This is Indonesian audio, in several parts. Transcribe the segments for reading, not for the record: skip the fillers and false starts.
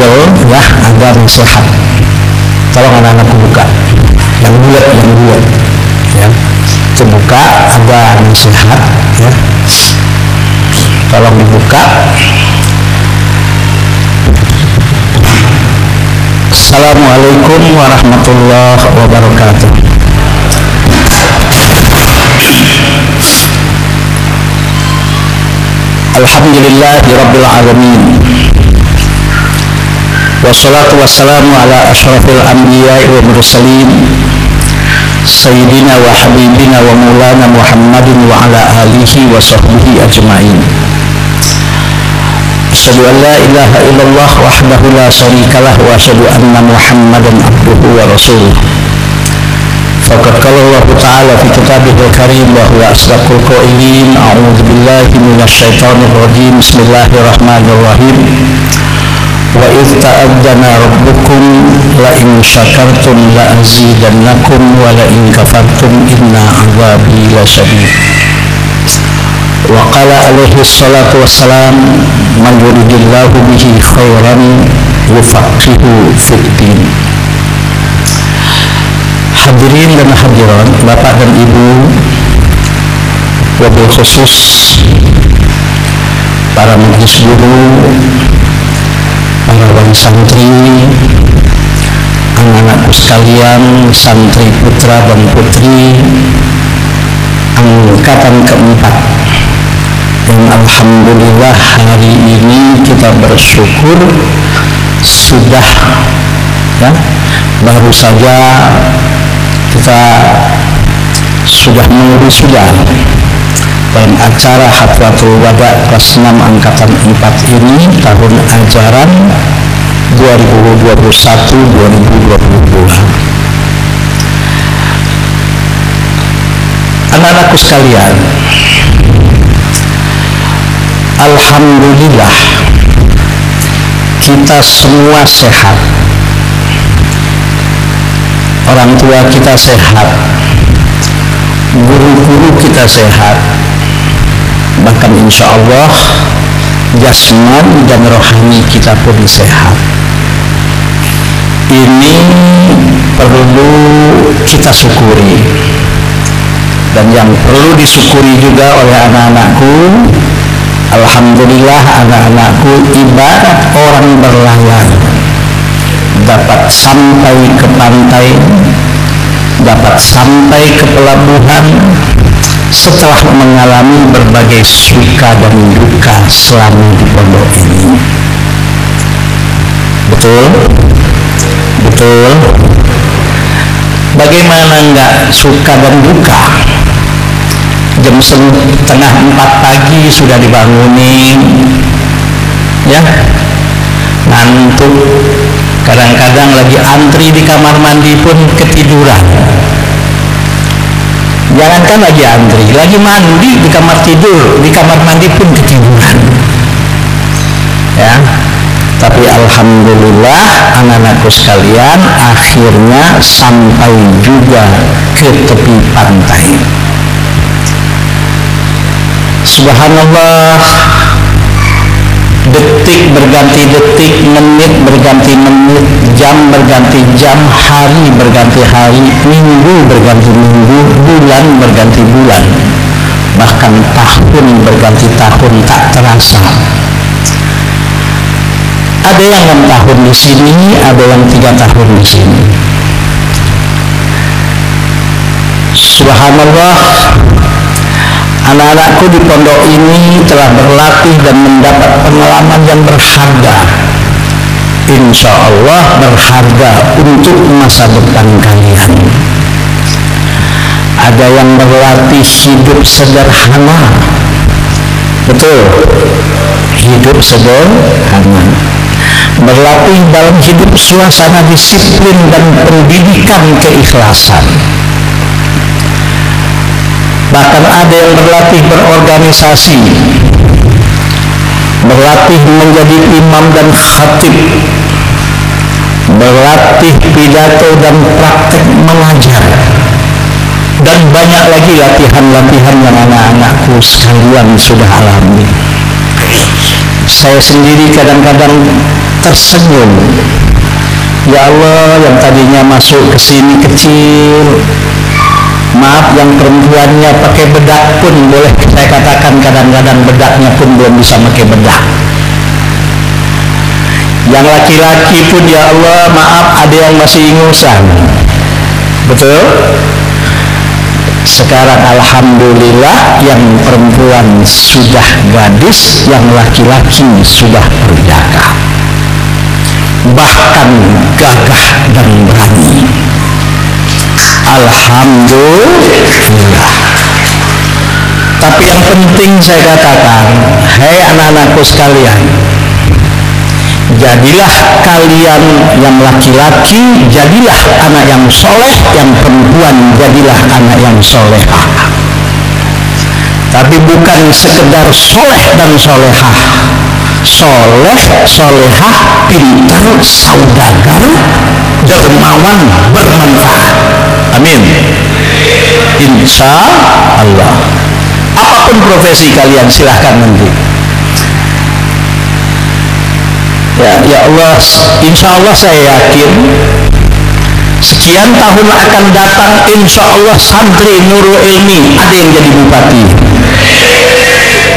tebel ya, agar sehat. Tolong anak-anakku buka yang bulat ya, terbuka agar sehat ya, tolong dibuka. Assalamualaikum warahmatullahi wabarakatuh. Alhamdulillahirabbil alamin. Wassalatu wassalamu ala asyrafil anbiya'i wal mursalin sayyidina wa habibina wa maulana Muhammadin wa ala alihi wa sahbihi ajma'in. Asyhadu an la ilaha illallah wahdahu la syarikalah wa asyhadu anna Muhammadan abduhu wa rasuluh. Faqad qala Allah ta'ala fi kitabihil karim wa huwa asdaqul qailin. A'udzu billahi minasyaitonir rajim. Bismillahirrahmanirrahim. Wa idz ta'adzana rabbukum la in syakartum la azidannakum wa la in kafartum inna 'adzabi lasyadid. Wa qala alaihi salatu wassalam man yuridillahu bihi khairan yufaqihu fid din. Hadirin dan hadirat, Bapak dan Ibu, wabil khusus para majelis guru, para wali santri, anak-anakku sekalian, santri putra dan putri angkatan keempat, yang alhamdulillah hari ini kita bersyukur sudah ya, baru saja kita sudah mewisuda dalam acara Hatfatul Wada kelas 6 angkatan 4 ini tahun ajaran 2021-2022. Anak-anakku sekalian, alhamdulillah kita semua sehat. Orang tua kita sehat, guru-guru kita sehat, bahkan insya Allah jasmani dan rohani kita pun sehat. Ini perlu kita syukuri, dan yang perlu disyukuri juga oleh anak-anakku, alhamdulillah anak-anakku ibarat orang berlayar, dapat sampai ke pantai, dapat sampai ke pelabuhan setelah mengalami berbagai suka dan duka selama di pondok ini. Betul? Betul? Bagaimana enggak suka dan duka? Jam 3:30 pagi sudah dibangunin, ya, ngantuk. Kadang-kadang lagi antri di kamar mandi pun ketiduran. Jangankan lagi antri, lagi mandi di kamar tidur, di kamar mandi pun ketiduran. Ya. Tapi alhamdulillah anak-anakku sekalian akhirnya sampai juga ke tepi pantai. Subhanallah, detik berganti detik, menit berganti menit, jam berganti jam, hari berganti hari, minggu berganti minggu, bulan berganti bulan, bahkan tahun berganti tahun tak terasa. Ada yang 6 tahun di sini, ada yang 3 tahun di sini. Subhanallah, anak-anakku di pondok ini telah berlatih dan mendapat pengalaman yang berharga. Insya Allah berharga untuk masa depan kalian. Ada yang berlatih hidup sederhana. Betul, hidup sederhana. Berlatih dalam hidup suasana disiplin dan pendidikan keikhlasan. Bahkan ada yang berlatih berorganisasi, berlatih menjadi imam dan khatib, berlatih pidato dan praktek mengajar, dan banyak lagi latihan-latihan yang anak-anakku sekalian sudah alami. Saya sendiri kadang-kadang tersenyum. Ya Allah, yang tadinya masuk ke sini kecil, maaf, yang perempuannya pakai bedak pun boleh saya katakan kadang-kadang bedaknya pun belum bisa pakai bedak. Yang laki-laki pun ya Allah maaf ada yang masih ingusan. Betul? Sekarang alhamdulillah yang perempuan sudah gadis, yang laki-laki sudah berjaka, bahkan gagah dan berani. Alhamdulillah. Tapi yang penting saya katakan, hei anak-anakku sekalian, jadilah kalian yang laki-laki, jadilah anak yang soleh, yang perempuan jadilah anak yang solehah. Tapi bukan sekedar soleh dan solehah, soleh, solehah, pintar, saudagar, dermawan, bermanfaat. Amin. Insya Allah. Apapun profesi kalian silahkan nanti. Ya Allah, insya Allah saya yakin sekian tahun akan datang, insya Allah santri Nurul Ilmi ada yang jadi bupati.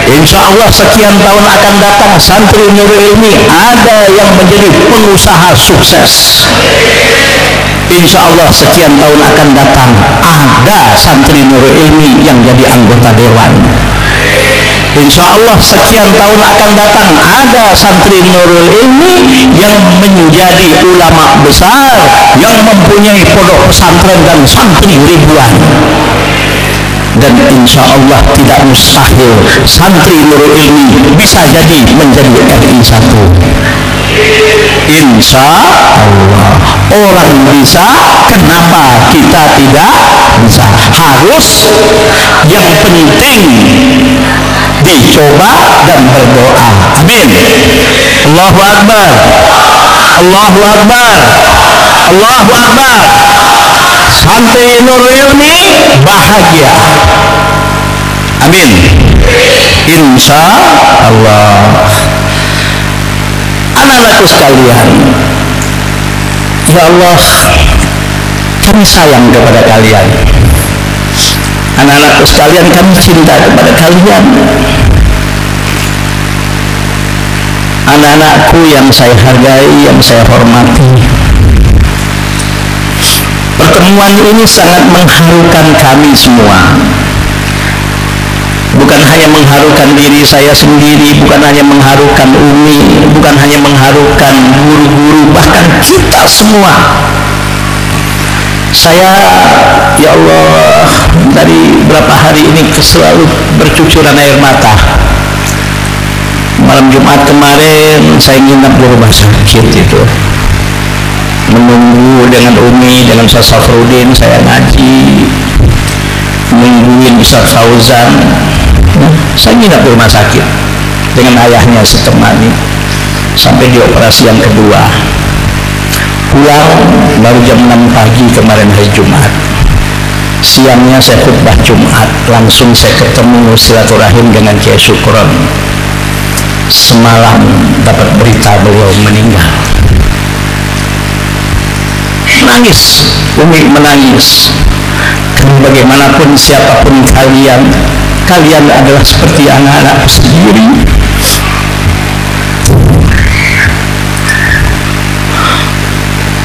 Insya Allah sekian tahun akan datang santri Nurul Ilmi ada yang menjadi pengusaha sukses. Insya Allah sekian tahun akan datang ada santri Nurul Ilmi yang jadi anggota dewan. Insya Allah sekian tahun akan datang ada santri Nurul Ilmi yang menjadi ulama besar, yang mempunyai pondok pesantren dan santri ribuan. Dan insya Allah tidak mustahil santri Nurul Ilmi bisa jadi menjadi RI 1. Insya Allah orang bisa, kenapa kita tidak bisa? Harus, yang penting dicoba dan berdoa. Amin. Allahu Akbar, Allahu Akbar, Allahu Akbar. Santri Nurul Ilmi bahagia. Amin. Insya Allah. Anak-anakku sekalian, ya Allah, kami sayang kepada kalian. Anak-anakku sekalian, kami cinta kepada kalian. Anak-anakku yang saya hargai, yang saya hormati, pertemuan ini sangat mengharukan kami semua. Bukan hanya mengharukan diri saya sendiri, bukan hanya mengharukan Umi, bukan hanya mengharukan guru-guru, bahkan kita semua. Saya, ya Allah, dari berapa hari ini selalu bercucuran air mata. Malam Jumat kemarin saya nginap di rumah sakit itu, menunggu dengan Umi, dengan Ustaz Safrudin, saya ngaji, nungguin Ustaz Fauzan. Saya nginap di rumah sakit dengan ayahnya setemani sampai di operasi yang kedua. Pulang baru jam 6 pagi kemarin hari Jumat. Siangnya saya khutbah Jumat, langsung saya ketemu silaturahim dengan Kiai Syukron. Semalam dapat berita beliau meninggal. Menangis, Umi menangis. Dan bagaimanapun siapapun kalian, kalian adalah seperti anak-anakku sendiri.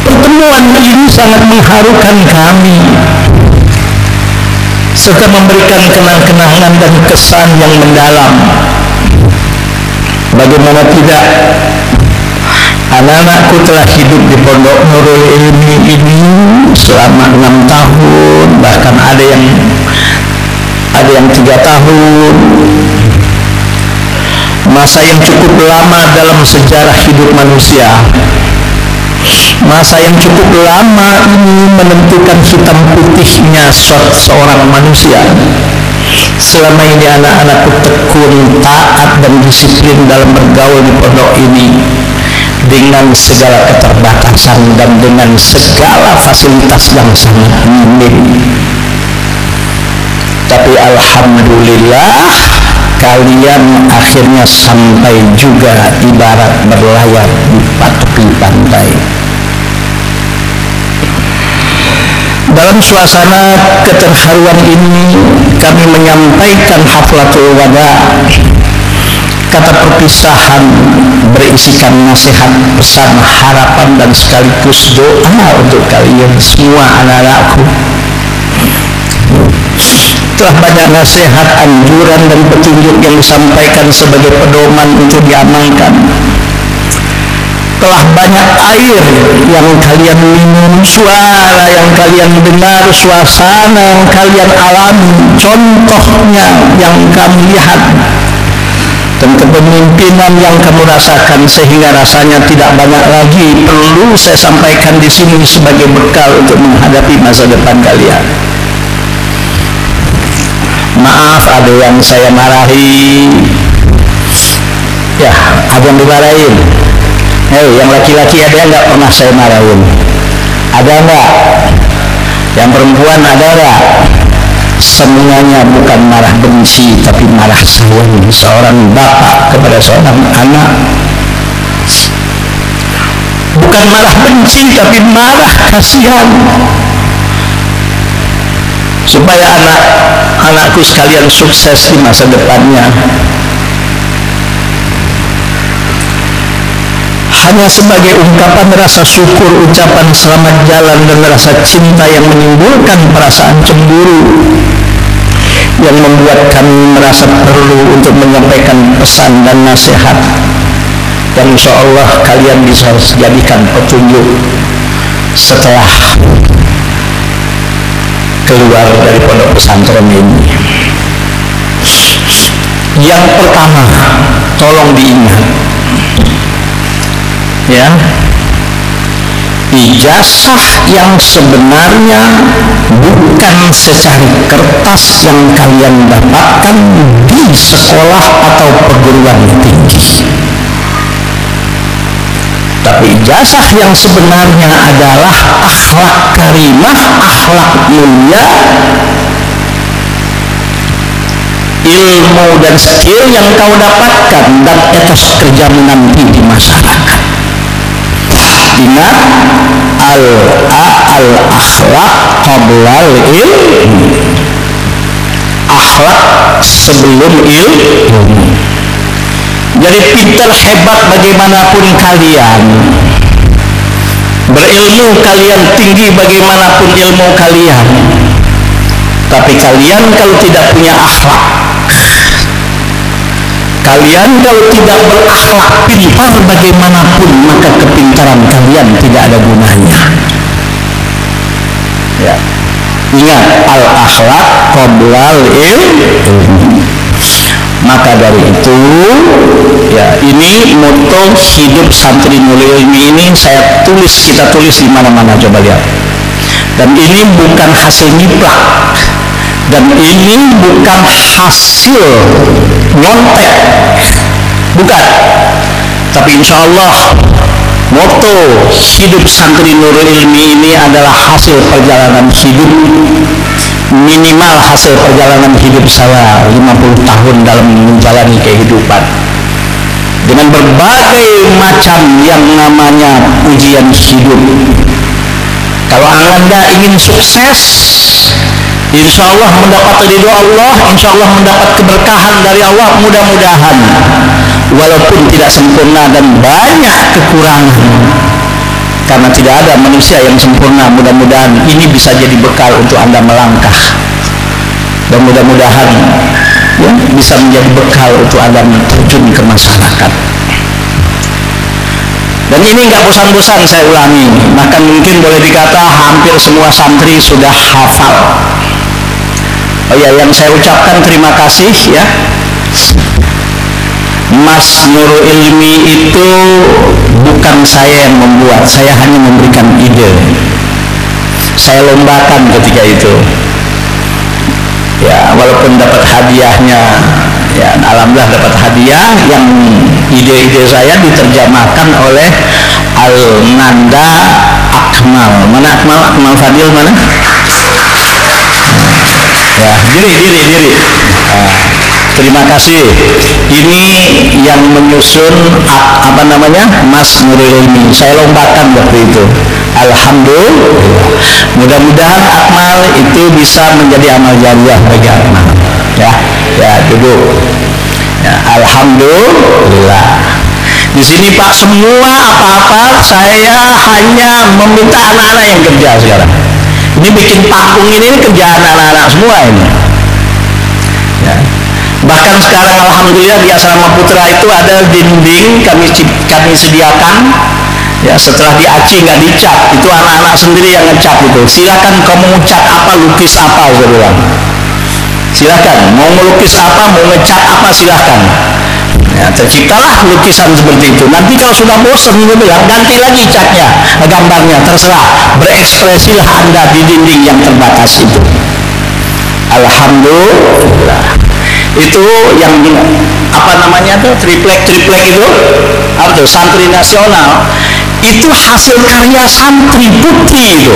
Pertemuan ini sangat mengharukan kami, serta memberikan kenang-kenangan dan kesan yang mendalam. Bagaimana tidak, anak-anakku telah hidup di Pondok Nurul Ilmi ini selama 6 tahun, bahkan ada yang 3 tahun. Masa yang cukup lama dalam sejarah hidup manusia. Masa yang cukup lama ini menentukan hitam putihnya seorang manusia. Selama ini anak-anakku tekun, taat dan disiplin dalam bergaul di pondok ini, dengan segala keterbatasan dan dengan segala fasilitas yang sangat minim. Tapi alhamdulillah kalian akhirnya sampai juga, ibarat berlayar di tepi pantai. Dalam suasana keterharuan ini kami menyampaikan haflatul wada. Kata perpisahan berisikan nasihat, pesan, harapan dan sekaligus doa untuk kalian semua anak-anakku. Telah banyak nasihat, anjuran dan petunjuk yang disampaikan sebagai pedoman untuk diamalkan. Telah banyak air yang kalian minum, suara yang kalian dengar, suasana yang kalian alami, contohnya yang kami lihat, dan kepemimpinan yang kamu rasakan, sehingga rasanya tidak banyak lagi perlu saya sampaikan di sini sebagai bekal untuk menghadapi masa depan kalian. Maaf ada yang saya marahi, ya ada yang dimarahin. Yang laki-laki ada yang nggak pernah saya marahin? Ada nggak? Yang perempuan ada nggak? Semuanya bukan marah benci, tapi marah sayang seorang bapak kepada seorang anak. Bukan marah benci, tapi marah kasihan, supaya anak-anakku sekalian sukses di masa depannya. Hanya sebagai ungkapan rasa syukur, ucapan selamat jalan dan rasa cinta yang menimbulkan perasaan cemburu, yang membuat kami merasa perlu untuk menyampaikan pesan dan nasihat yang insya Allah kalian bisa jadikan petunjuk setelah keluar dari pondok pesantren ini. Yang pertama, tolong diingat, ya, ijazah yang sebenarnya bukan secari kertas yang kalian dapatkan di sekolah atau perguruan tinggi, tapi ijazah yang sebenarnya adalah akhlak karimah, akhlak mulia, ilmu dan skill yang kau dapatkan dan etos kerjamu nanti di masyarakat. Ingat, al-akhlak qoblal ilm, akhlak sebelum ilmu. Jadi pintar hebat bagaimanapun kalian, berilmu kalian tinggi bagaimanapun ilmu kalian, tapi kalian kalau tidak punya akhlak, kalian kalau tidak berakhlak pintar bagaimanapun, maka kepintaran kalian tidak ada gunanya. Ya. Ingat, al-akhlak qoblal ilm. Maka dari itu, ya, ini moto hidup santri Nurul Ilmi ini kita tulis di mana-mana, coba lihat. Dan ini bukan hasil nyiplak, dan ini bukan hasil nyontek, bukan. Tapi insya Allah moto hidup santri Nurul Ilmi ini adalah hasil perjalanan hidup, minimal hasil perjalanan hidup saya 50 tahun dalam menjalani kehidupan, dengan berbagai macam yang namanya ujian hidup. Kalau Anda ingin sukses, insya Allah mendapat ridho Allah, insya Allah mendapat keberkahan dari Allah, mudah-mudahan, walaupun tidak sempurna dan banyak kekurangan, karena tidak ada manusia yang sempurna, mudah-mudahan ini bisa jadi bekal untuk Anda melangkah, dan mudah-mudahan, ya, bisa menjadi bekal untuk Anda terjun ke masyarakat. Dan ini nggak bosan-bosan saya ulangi, bahkan mungkin boleh dikata hampir semua santri sudah hafal. Oh ya, yang saya ucapkan terima kasih, ya, Mas Nurul Ilmi itu bukan saya yang membuat, saya hanya memberikan ide. Saya lombakan ketika itu, ya, walaupun dapat hadiahnya, ya, alhamdulillah dapat hadiah yang ide-ide saya diterjemahkan oleh Al-Nanda Akmal. Mana Akmal? Akmal Fadil mana? Ya, diri. Terima kasih. Ini yang menyusun apa namanya, Mas Nurul Ilmi. Saya lombakan waktu itu. Alhamdulillah. Mudah-mudahan Akmal itu bisa menjadi amal jariah bagi Akmal. Ya duduk. Ya, Alhamdulillah. Di sini Pak, semua apa-apa saya hanya meminta anak-anak yang kerja sekarang. Ini bikin panggung ini kerjaan anak-anak semua ini. Ya. Bahkan sekarang alhamdulillah di asrama putra itu ada dinding kami sediakan. Ya, setelah di Aceh nggak dicat, itu anak-anak sendiri yang ngecat itu. Silakan kamu mau cat apa, lukis apa, saya bilang. Silakan, mau melukis apa, mau ngecat apa, silakan. Ya, terciptalah lukisan seperti itu. Nanti kalau sudah bosan, dia bilang ganti lagi catnya, gambarnya, terserah. Berekspresilah Anda di dinding yang terbatas itu. Alhamdulillah. Itu yang apa namanya tuh, triplek itu apa tuh, santri nasional, itu hasil karya santri putri itu.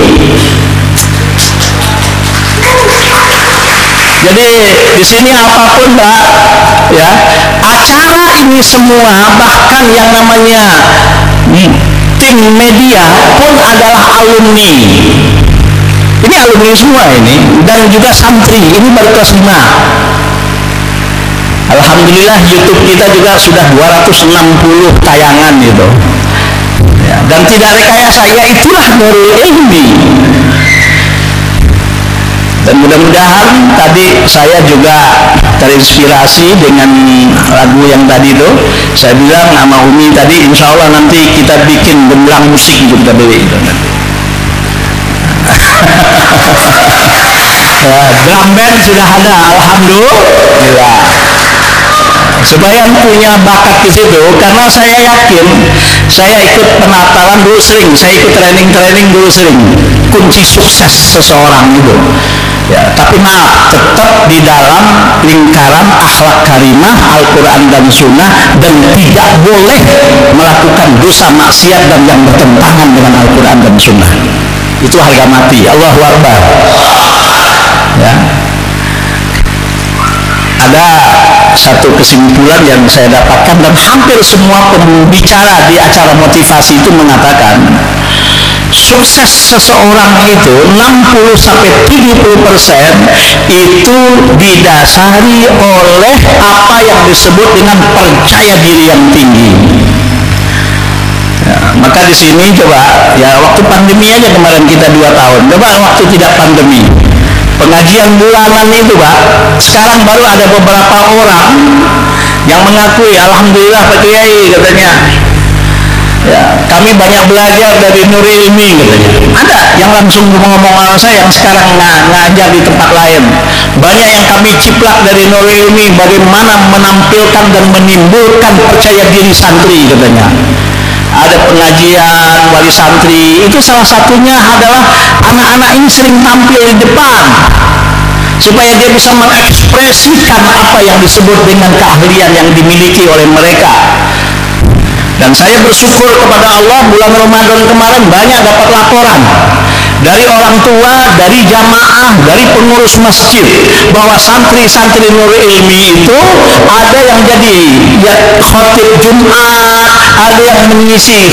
Jadi di sini apapun Mbak, ya, acara ini semua, bahkan yang namanya tim media pun adalah alumni. Ini alumni semua ini, dan juga santri. Ini baru kelas 5. Alhamdulillah YouTube kita juga sudah 260 tayangan gitu. Ya, dan tidak rekayasa, ya itulah Nurul Ilmi. Dan mudah-mudahan tadi saya juga terinspirasi dengan lagu yang tadi itu. Saya bilang sama Umi tadi, insya Allah nanti kita bikin gemblang musik gitu, kita beli itu nanti. Drum band sudah ada, alhamdulillah. Supaya punya bakat di situ, karena saya yakin, saya ikut penatalan dulu sering, saya ikut training dulu sering, kunci sukses seseorang itu. Ya, tapi maaf, tetap di dalam lingkaran akhlak karimah, Al-Quran dan Sunnah, dan tidak boleh melakukan dosa maksiat dan yang bertentangan dengan Al-Quran dan Sunnah. Itu harga mati. Allahu Akbar. Ya. Ada satu kesimpulan yang saya dapatkan, dan hampir semua pembicara di acara motivasi itu mengatakan, sukses seseorang itu 60-70% itu didasari oleh apa yang disebut dengan percaya diri yang tinggi. Ya, maka di sini coba, ya waktu pandemi aja kemarin kita 2 tahun, coba waktu tidak pandemi, pengajian bulanan itu Pak, sekarang baru ada beberapa orang yang mengakui, alhamdulillah Pak Kiai katanya, ya, kami banyak belajar dari Nurul Ilmi katanya. Ada yang langsung ngomong sama saya yang sekarang ngajar di tempat lain. Banyak yang kami ciplak dari Nurul Ilmi, bagaimana menampilkan dan menimbulkan percaya diri santri katanya. Ada pengajian wali santri, itu salah satunya adalah anak-anak ini sering tampil di depan supaya dia bisa mengekspresikan apa yang disebut dengan keahlian yang dimiliki oleh mereka. Dan saya bersyukur kepada Allah, bulan Ramadan kemarin banyak dapat laporan dari orang tua, dari jamaah, dari pengurus masjid, bahwa santri-santri Nurul Ilmi itu ada yang jadi khatib Jumat, ada yang mengisi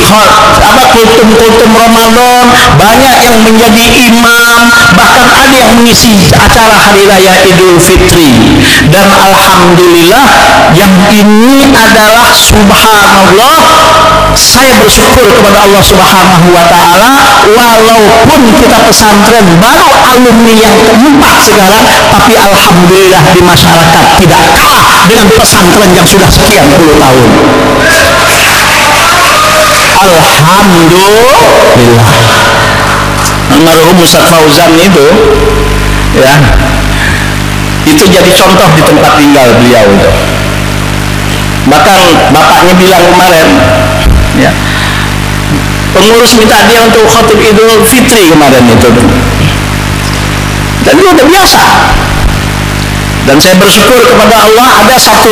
kultum Ramadan, banyak yang menjadi imam, bahkan ada yang mengisi acara hari raya Idul Fitri. Dan alhamdulillah, yang ini adalah subhanallah, saya bersyukur kepada Allah Subhanahu wa Ta'ala, walaupun kita pesantren baru alumni yang keempat sekarang, tapi alhamdulillah di masyarakat tidak kalah dengan pesantren yang sudah sekian puluh tahun. Alhamdulillah. Almarhum Ustaz Fauzan itu, ya, itu jadi contoh di tempat tinggal beliau itu. Bahkan bapaknya bilang kemarin, ya, pengurus minta dia untuk khatib Idul Fitri kemarin itu, dan itu udah biasa. Dan saya bersyukur kepada Allah, ada satu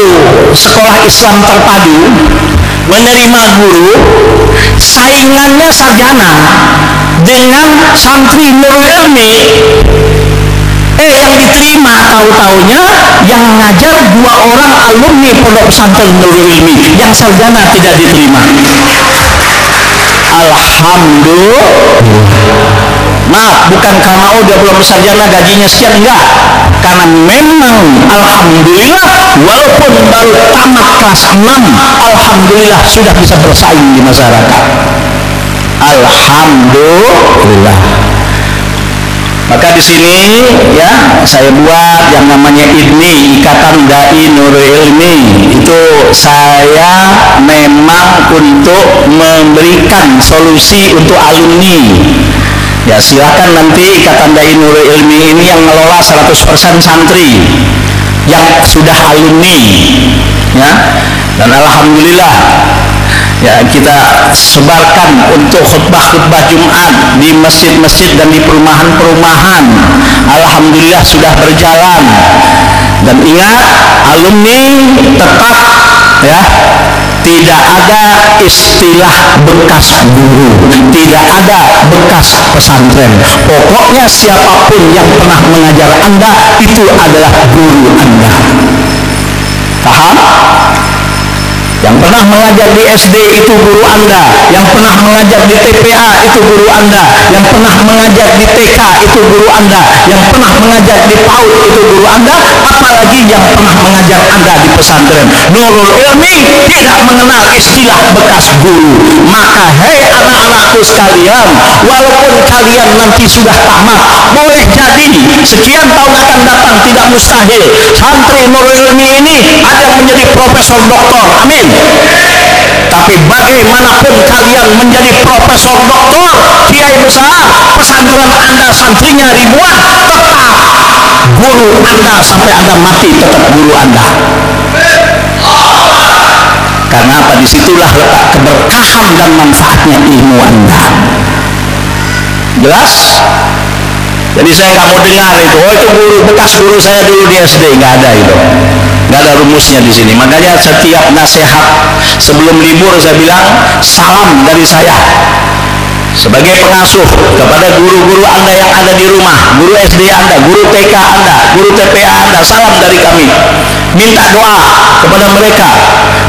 sekolah Islam terpadu menerima guru, saingannya sarjana dengan santri Nurul Ilmi. Yang diterima tahu-taunya yang ngajar 2 orang alumni pondok pesantren Nurul Ilmi, yang sarjana tidak diterima. Alhamdulillah. Maaf, bukan karena dia belum sarjana gajinya sekian, enggak, karena memang alhamdulillah walaupun baru tamat kelas 6, alhamdulillah sudah bisa bersaing di masyarakat. Alhamdulillah. Maka di sini ya saya buat yang namanya IDMI, Ikatan Dai Nurul Ilmi. Itu saya memang untuk memberikan solusi untuk alumni. Ya silakan nanti Ikatan Dai Nurul Ilmi ini yang ngelola 100% santri yang sudah alumni ya. Dan alhamdulillah ya kita sebarkan untuk khutbah-khutbah Jumat di masjid-masjid dan di perumahan-perumahan. Alhamdulillah sudah berjalan. Dan ingat, alumni tetap ya, tidak ada istilah bekas guru, tidak ada bekas pesantren. Pokoknya siapapun yang pernah mengajar Anda itu adalah guru Anda. Paham? Yang pernah mengajar di SD itu guru Anda, yang pernah mengajar di TPA itu guru Anda, yang pernah mengajar di TK itu guru Anda, yang pernah mengajar di PAUD itu guru Anda, apalagi yang pernah mengajar Anda di pesantren. Nurul Ilmi tidak mengenal istilah bekas guru. Maka hei anak-anakku sekalian, walaupun kalian nanti sudah tamat, boleh jadi sekian tahun akan datang tidak mustahil santri Nurul Ilmi ini ada menjadi profesor doktor, amin. Tapi bagaimanapun kalian menjadi profesor doktor, kiai besar, pesantren Anda santrinya ribuan, tetap guru Anda sampai Anda mati, tetap guru Anda. Karena apa? Disitulah letak keberkahan dan manfaatnya ilmu Anda. Jelas? Jadi saya nggak mau dengar itu, oh itu guru bekas guru saya dulu di SD, nggak ada itu, nggak ada rumusnya di sini. Makanya setiap nasihat sebelum libur saya bilang salam dari saya sebagai pengasuh kepada guru-guru Anda yang ada di rumah, guru SD Anda, guru TK Anda, guru TPA Anda, salam dari kami. Minta doa kepada mereka.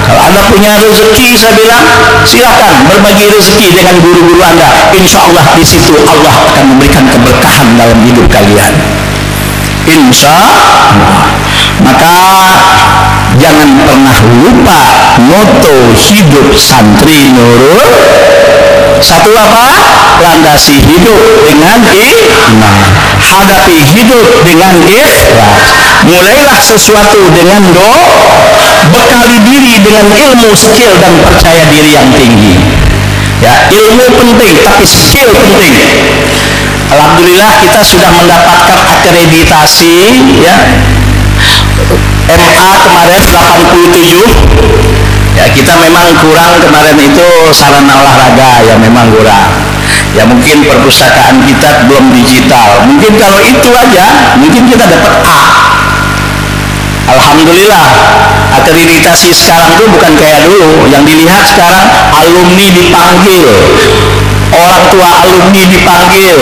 Kalau Anda punya rezeki, saya bilang silakan berbagi rezeki dengan guru-guru Anda. Insya Allah di situ Allah akan memberikan keberkahan dalam hidup kalian. Insya Allah. Maka jangan pernah lupa moto hidup santri Nurul. Satu apa? Landasi hidup dengan iman, hadapi hidup dengan ikhlas, mulailah sesuatu dengan doa, bekali diri dengan ilmu, skill dan percaya diri yang tinggi. Ya, ilmu penting tapi skill penting. Alhamdulillah kita sudah mendapatkan akreditasi ya. MA kemarin 87. Ya kita memang kurang kemarin itu sarana olahraga ya, memang kurang. Ya mungkin perpustakaan kita belum digital. Mungkin kalau itu aja mungkin kita dapat A. Alhamdulillah akreditasi sekarang tuh bukan kayak dulu. Yang dilihat sekarang alumni dipanggil, orang tua alumni dipanggil,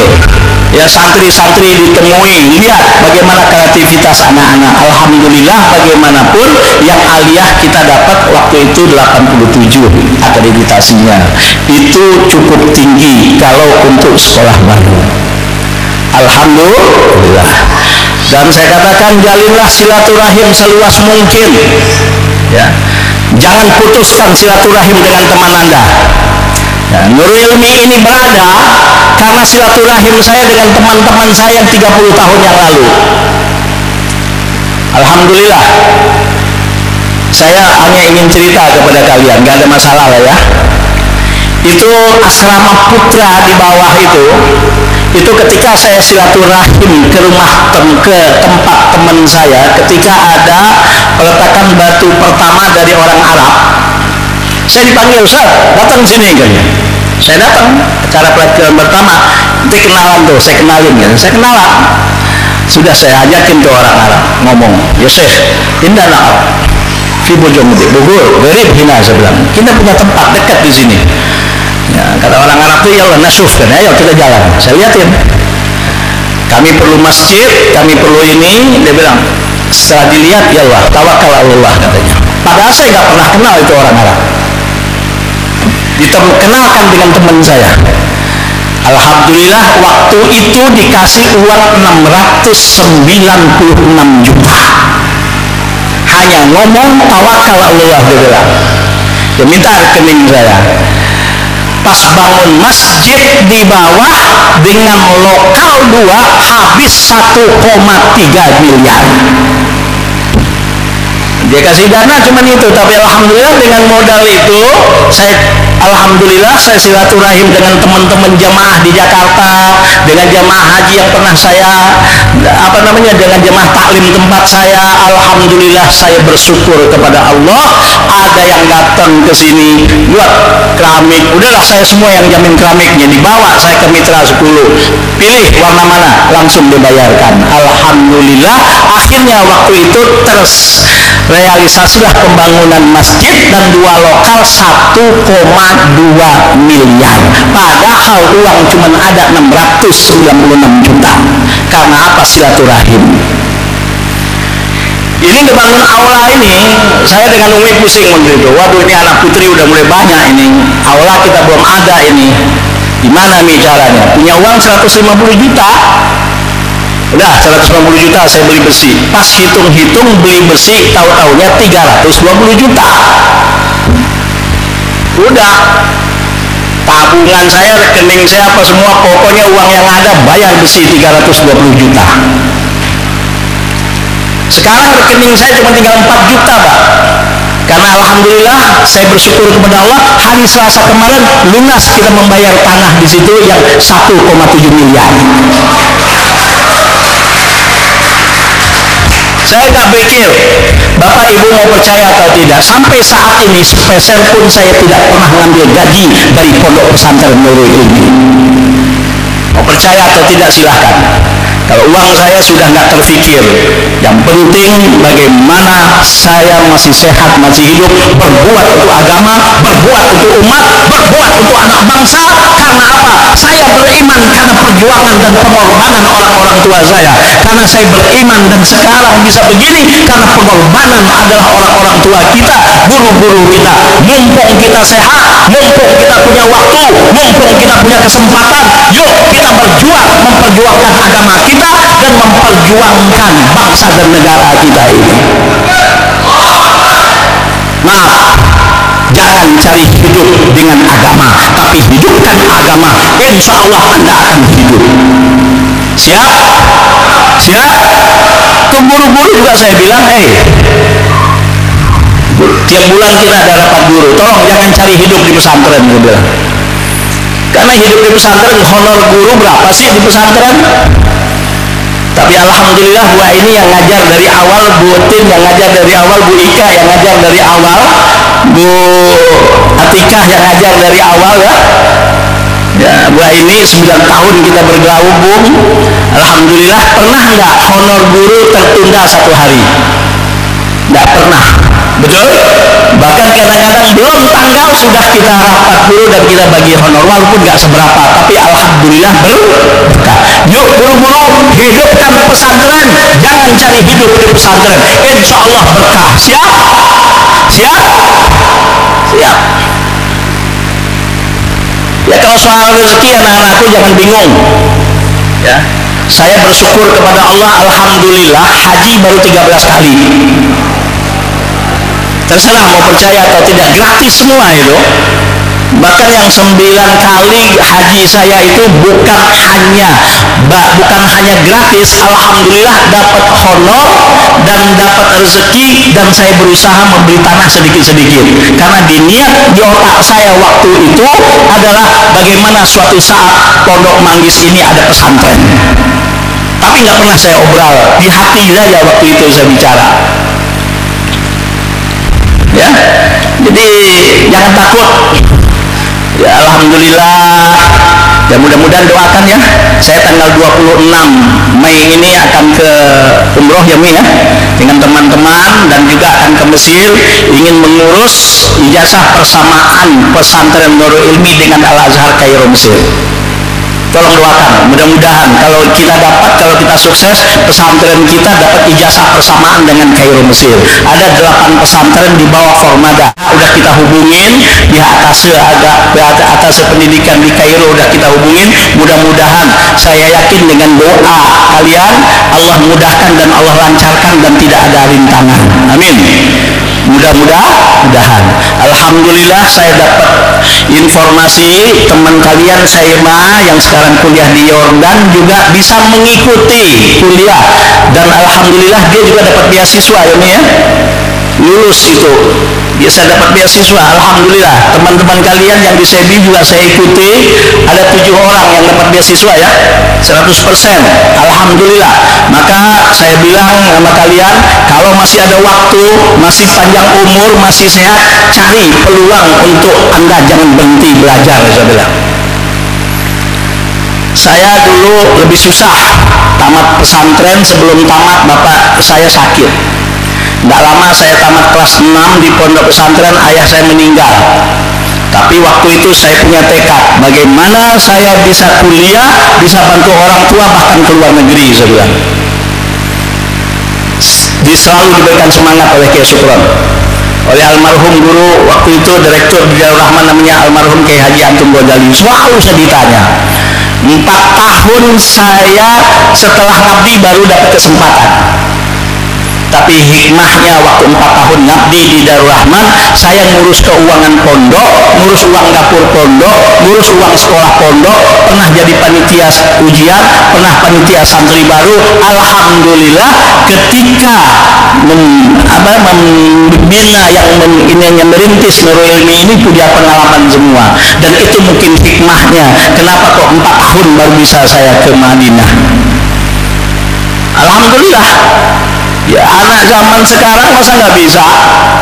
ya santri-santri ditemui, lihat bagaimana kreativitas anak-anak. Alhamdulillah bagaimanapun yang aliyah kita dapat waktu itu 87 akreditasinya, itu cukup tinggi kalau untuk sekolah baru. Alhamdulillah. Dan saya katakan jalinlah silaturahim seluas mungkin ya. Jangan putuskan silaturahim dengan teman Anda. Ya, Nurul Ilmi ini berada karena silaturahim saya dengan teman-teman saya yang 30 tahun yang lalu. Alhamdulillah. Saya hanya ingin cerita kepada kalian, gak ada masalah lah ya. Itu asrama putra di bawah itu ketika saya silaturahim ke rumah ke tempat teman saya, ketika ada peletakan batu pertama dari orang Arab, saya dipanggil, Ustaz, datang sini kan. Saya datang acara pelatihan pertama, itu kenalan tuh, saya kenalin kan, saya kenalan. Sudah saya ajakin ke orang Arab, ngomong, Yosef, indah nak, Fibu Jomudi, Bogor, Garib Hina, saya bilang, kita punya tempat dekat di sini. Ya, kata orang Arab tuh, ya Allah nasuf kan, ayo kita jalan. Saya liatin, kami perlu masjid, kami perlu ini. Dia bilang, setelah dilihat, ya Allah, tawakal Allah katanya. Padahal saya nggak pernah kenal itu orang Arab. Dikenalkan dengan teman saya. Alhamdulillah waktu itu dikasih uang 696 juta. Hanya ngomong tawakal Allah, dia bilang. Dia minta rekening saya. Pas bangun masjid di bawah dengan lokal 2 habis 1,3 miliar. Dia kasih dana cuman itu, tapi alhamdulillah dengan modal itu alhamdulillah saya silaturahim dengan teman-teman jamaah di Jakarta, dengan jamaah haji yang pernah saya dengan jamaah taklim tempat saya. Alhamdulillah saya bersyukur kepada Allah, ada yang datang ke sini buat keramik, udahlah saya semua yang jamin keramiknya, dibawa saya ke Mitra 10, pilih warna mana, langsung dibayarkan. Alhamdulillah akhirnya waktu itu realisasilah pembangunan masjid dan 2 lokal 1,2 miliar. Padahal uang cuma ada 696 juta. Karena apa? Silaturahim. Ini ngebangun aula ini, saya dengan Umi pusing waktu itu. Waduh, ini anak putri udah mulai banyak ini. Aula kita belum ada ini. Gimana nih caranya? Punya uang 150 juta. Udah 150 juta saya beli besi. Pas hitung-hitung beli besi, tahu-taunya 320 juta. Udah tabungan saya, rekening saya apa semua, pokoknya uang yang ada bayar besi 320 juta. Sekarang rekening saya cuma tinggal 4 juta, Pak. Karena alhamdulillah saya bersyukur kepada Allah, hari Selasa kemarin lunas kita membayar tanah di situ yang 1,7 miliar. Saya nggak pikir Bapak Ibu mau percaya atau tidak, sampai saat ini sepeser pun saya tidak pernah ngambil gaji dari pondok pesantren Nurul Ilmi. Mau percaya atau tidak silahkan. Kalau uang saya sudah nggak terfikir, yang penting bagaimana saya masih sehat, masih hidup, berbuat untuk agama, berbuat untuk umat, berbuat untuk anak bangsa. Karena apa? Saya beriman karena perjuangan dan pengorbanan orang-orang tua saya. Karena saya beriman dan sekarang bisa begini karena pengorbanan adalah orang-orang tua kita, guru-guru kita. Mumpung kita sehat, mumpung kita punya waktu, mumpung kita punya kesempatan, yuk kita berjuang memperjuangkan agama kita dan memperjuangkan bangsa dan negara kita ini. Maaf, jangan cari hidup dengan agama, tapi hidupkan agama. Insya Allah Anda akan hidup. Siap? Siap? Ke guru-guru juga saya bilang, tiap bulan kita ada rapat guru, tolong jangan cari hidup di pesantren, saya bilang. Karena hidup di pesantren, honor guru berapa sih di pesantren? Tapi alhamdulillah Bu ini yang ngajar dari awal, Bu Tin yang ngajar dari awal, Bu Ika yang ngajar dari awal, Bu Atikah yang ngajar dari awal ya. Ya, Bu ini 9 tahun kita bergabung. Alhamdulillah, pernah nggak honor guru tertunda 1 hari? Nggak pernah. Betul? Bahkan kadang-kadang belum tanggal sudah kita rapat guru dan kita bagi honor, walaupun nggak seberapa, tapi alhamdulillah berkah. Yuk guru-guru, hidupkan pesantren, jangan cari hidup di pesantren. Insya Allah berkah. Siap? Siap? Siap. Ya, kalau soal rezeki anak-anakku jangan bingung. Ya, saya bersyukur kepada Allah, alhamdulillah haji baru 13 kali. Terserah mau percaya atau tidak, gratis semua itu. Bahkan yang 9 kali haji saya itu bukan hanya gratis, alhamdulillah dapat honor dan dapat rezeki, dan saya berusaha membeli tanah sedikit-sedikit. Karena niat di otak saya waktu itu adalah bagaimana suatu saat Pondok Manggis ini ada pesantren. Tapi nggak pernah saya obral, di hati saja waktu itu saya bicara. Ya, jadi jangan takut. Ya, alhamdulillah. Ya, mudah-mudahan doakan ya. Saya tanggal 26 Mei ini akan ke umroh ya Mi ya, dengan teman-teman, dan juga akan ke Mesir, ingin mengurus ijazah persamaan pesantren Nurul Ilmi dengan Al Azhar Kairo Mesir. Tolong doakan, mudah-mudahan kalau kita dapat, kalau kita sukses, pesantren kita dapat ijazah persamaan dengan Kairo Mesir. Ada 8 pesantren di bawah Formada, udah kita hubungin pihak atas pendidikan di Kairo, udah kita hubungin. Mudah-mudahan, saya yakin dengan doa kalian Allah mudahkan dan Allah lancarkan dan tidak ada rintangan. Amin. Mudah-mudahan. Alhamdulillah saya dapat informasi teman kalian Saima yang sekarang kuliah di Yordan juga bisa mengikuti kuliah, dan alhamdulillah dia juga dapat beasiswa ya, lulus itu bisa dapat beasiswa. Alhamdulillah. Teman-teman kalian yang di SEBI juga saya ikuti, ada 7 orang yang dapat beasiswa ya, 100%. Alhamdulillah. Maka saya bilang sama kalian, kalau masih ada waktu, masih panjang umur, masih sehat, cari peluang untuk Anda, jangan berhenti belajar. Saya bilang, saya dulu lebih susah tamat pesantren. Sebelum tamat bapak saya sakit. Tidak lama saya tamat kelas 6 di pondok pesantren, ayah saya meninggal. Tapi waktu itu saya punya tekad, bagaimana saya bisa kuliah, bisa bantu orang tua, bahkan ke luar negeri. Saya bilang, selalu diberikan semangat oleh Kiai Sukron, oleh almarhum guru waktu itu direktur di Darul Rahman, namanya almarhum Kiai Haji Antum Ghazali. Selalu saya ditanya, 4 tahun saya setelah ngabdi baru dapat kesempatan. Tapi hikmahnya waktu 4 tahun ngabdi di Darul Rahman, saya ngurus keuangan pondok, ngurus uang dapur pondok, ngurus uang sekolah pondok, pernah jadi panitia ujian, pernah panitia santri baru. Alhamdulillah, ketika membina yang merintis Nurul Ilmi ini punya pengalaman semua, dan itu mungkin hikmahnya kenapa kok 4 tahun baru bisa saya ke Madinah. Alhamdulillah. Ya, anak zaman sekarang masa nggak bisa?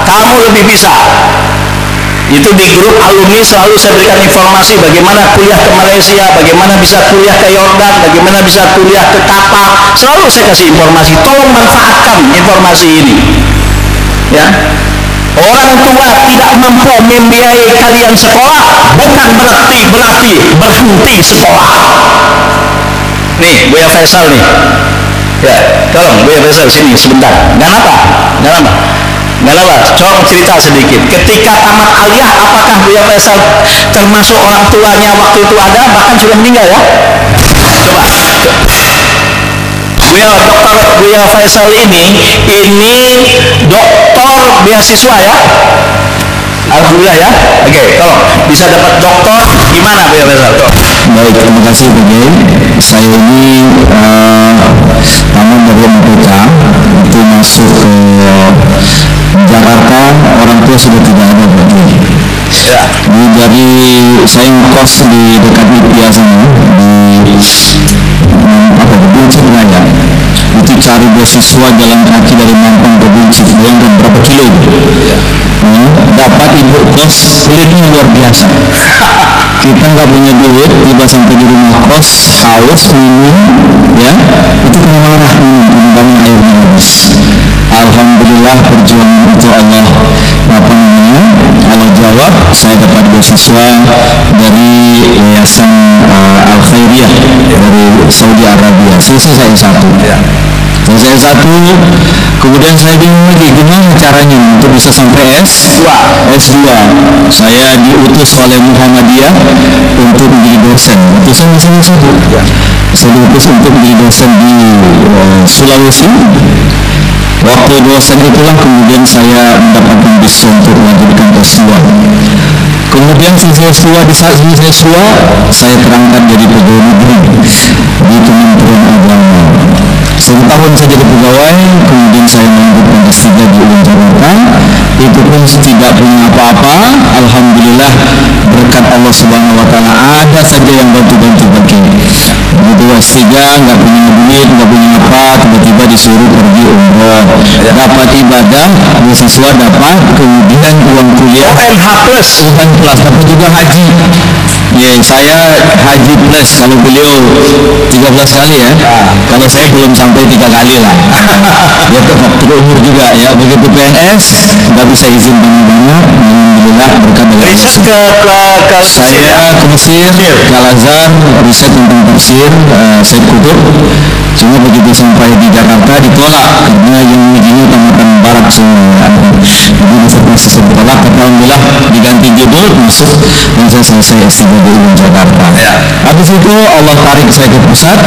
Kamu lebih bisa. Itu di grup alumni selalu saya berikan informasi bagaimana kuliah ke Malaysia, bagaimana bisa kuliah ke Yordan, bagaimana bisa kuliah ke Qatar. Selalu saya kasih informasi. Tolong manfaatkan informasi ini. Ya. Orang tua tidak mampu membiayai kalian sekolah bukan berarti berhenti sekolah. Nih, Buya Faisal nih. Ya, tolong Buya Faisal sini sebentar. Nggak apa. Coba cerita sedikit. Ketika tamat aliyah, apakah Buya Faisal termasuk orang tuanya waktu itu ada, bahkan sudah meninggal ya? Coba. Buya Faisal ini doktor beasiswa ya. Alhamdulillah ya. Oke, tolong bisa dapat doktor gimana Buya Faisal? Baik, terima kasih Pak Kiai. Saya ini tamat dari MPK, itu masuk ke Jakarta, orang tua sudah tidak ada lagi. Ya. Dari saya ngekos di dekat IPIA sana, di Buncit Raya. Itu cari beasiswa jalan kaki dari Mampang ke Buncit, bayangkan berapa kilo itu. Dapat ibu kos, kulitnya luar biasa. Kita nggak punya duit, tiba sampai di rumah kos, haus minum, ya itu kena marah minum airnya habis. Alhamdulillah perjuangan itu Allah jawab. Saya dapat beasiswa dari Yayasan Al Khairiyah dari Saudi Arabia. Selesai saya satu. Kemudian saya bingung lagi gimana caranya untuk bisa sampai S2. Saya diutus oleh Muhammadiyah untuk menjadi dosen. Utusan masing-masing satu. Saya diutus untuk menjadi dosen di Sulawesi. Waktu dosen itulah kemudian saya mendapatkan beasiswa untuk melanjutkan S2. Kemudian selesai S2, saya terangkat jadi pegawai negeri di Kementerian Agama. 1 tahun saya jadi pegawai, kemudian saya melanjutkan S3 di UIN Jakarta. Itu pun tidak punya apa-apa. Alhamdulillah berkat Allah Subhanahu Wa Taala ada saja yang bantu-bantu bagi. Begitu S3 nggak punya duit, nggak punya apa, tiba-tiba disuruh pergi umroh, dapat ibadah, beasiswa dapat, kemudian uang kuliah UNH plus, tapi juga haji. Ya, saya haji plus kalau beliau 13 kali ya. Kalau saya belum sampai 3 kali lah. Ya faktor umur juga ya. Begitu PNS nggak bisa izin banyak-banyak. Alhamdulillah berkat dari Riset ke saya ke Mesir, ke Al-Azhar, riset tentang tafsir Said Qutb. Cuma begitu sampai di Jakarta ditolak karena yang ujinya tamatan barat semua. Jadi masih ditolak. Tapi alhamdulillah diganti judul masuk dan saya selesai S3 di Jakarta. Habis itu Allah tarik saya ke pusat.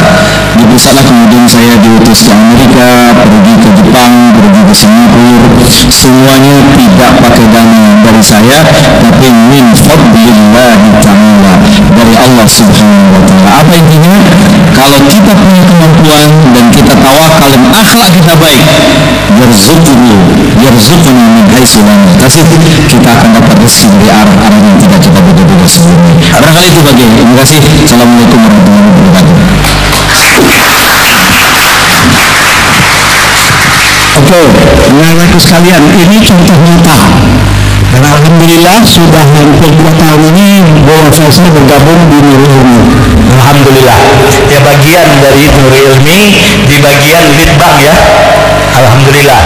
Di pusatlah kemudian saya diutus ke Amerika, pergi ke Jepang, pergi ke Singapura. Semuanya tidak pakai dana dari saya, tapi min fadlillahi ta'ala, dari Allah subhanahu wa ta'ala. Apa intinya? Kalau kita punya kemampuan dan kita tawakal dan akhlak kita baik, yarzuquna min haitsu la nahtasib, kita akan dapat rezeki dari arah-arah yang tidak kita duga-duga sebelumnya. Barangkali itu bagi. Terima kasih. Assalamualaikum warahmatullahi wabarakatuh. Oke, anak-anakku sekalian, ini contoh nyata. Dan alhamdulillah sudah hampir 2 tahun ini bahwa saya bergabung di Nurul Ilmi. Alhamdulillah. Ya, bagian dari Nurul Ilmi di bagian Litbang ya. Alhamdulillah.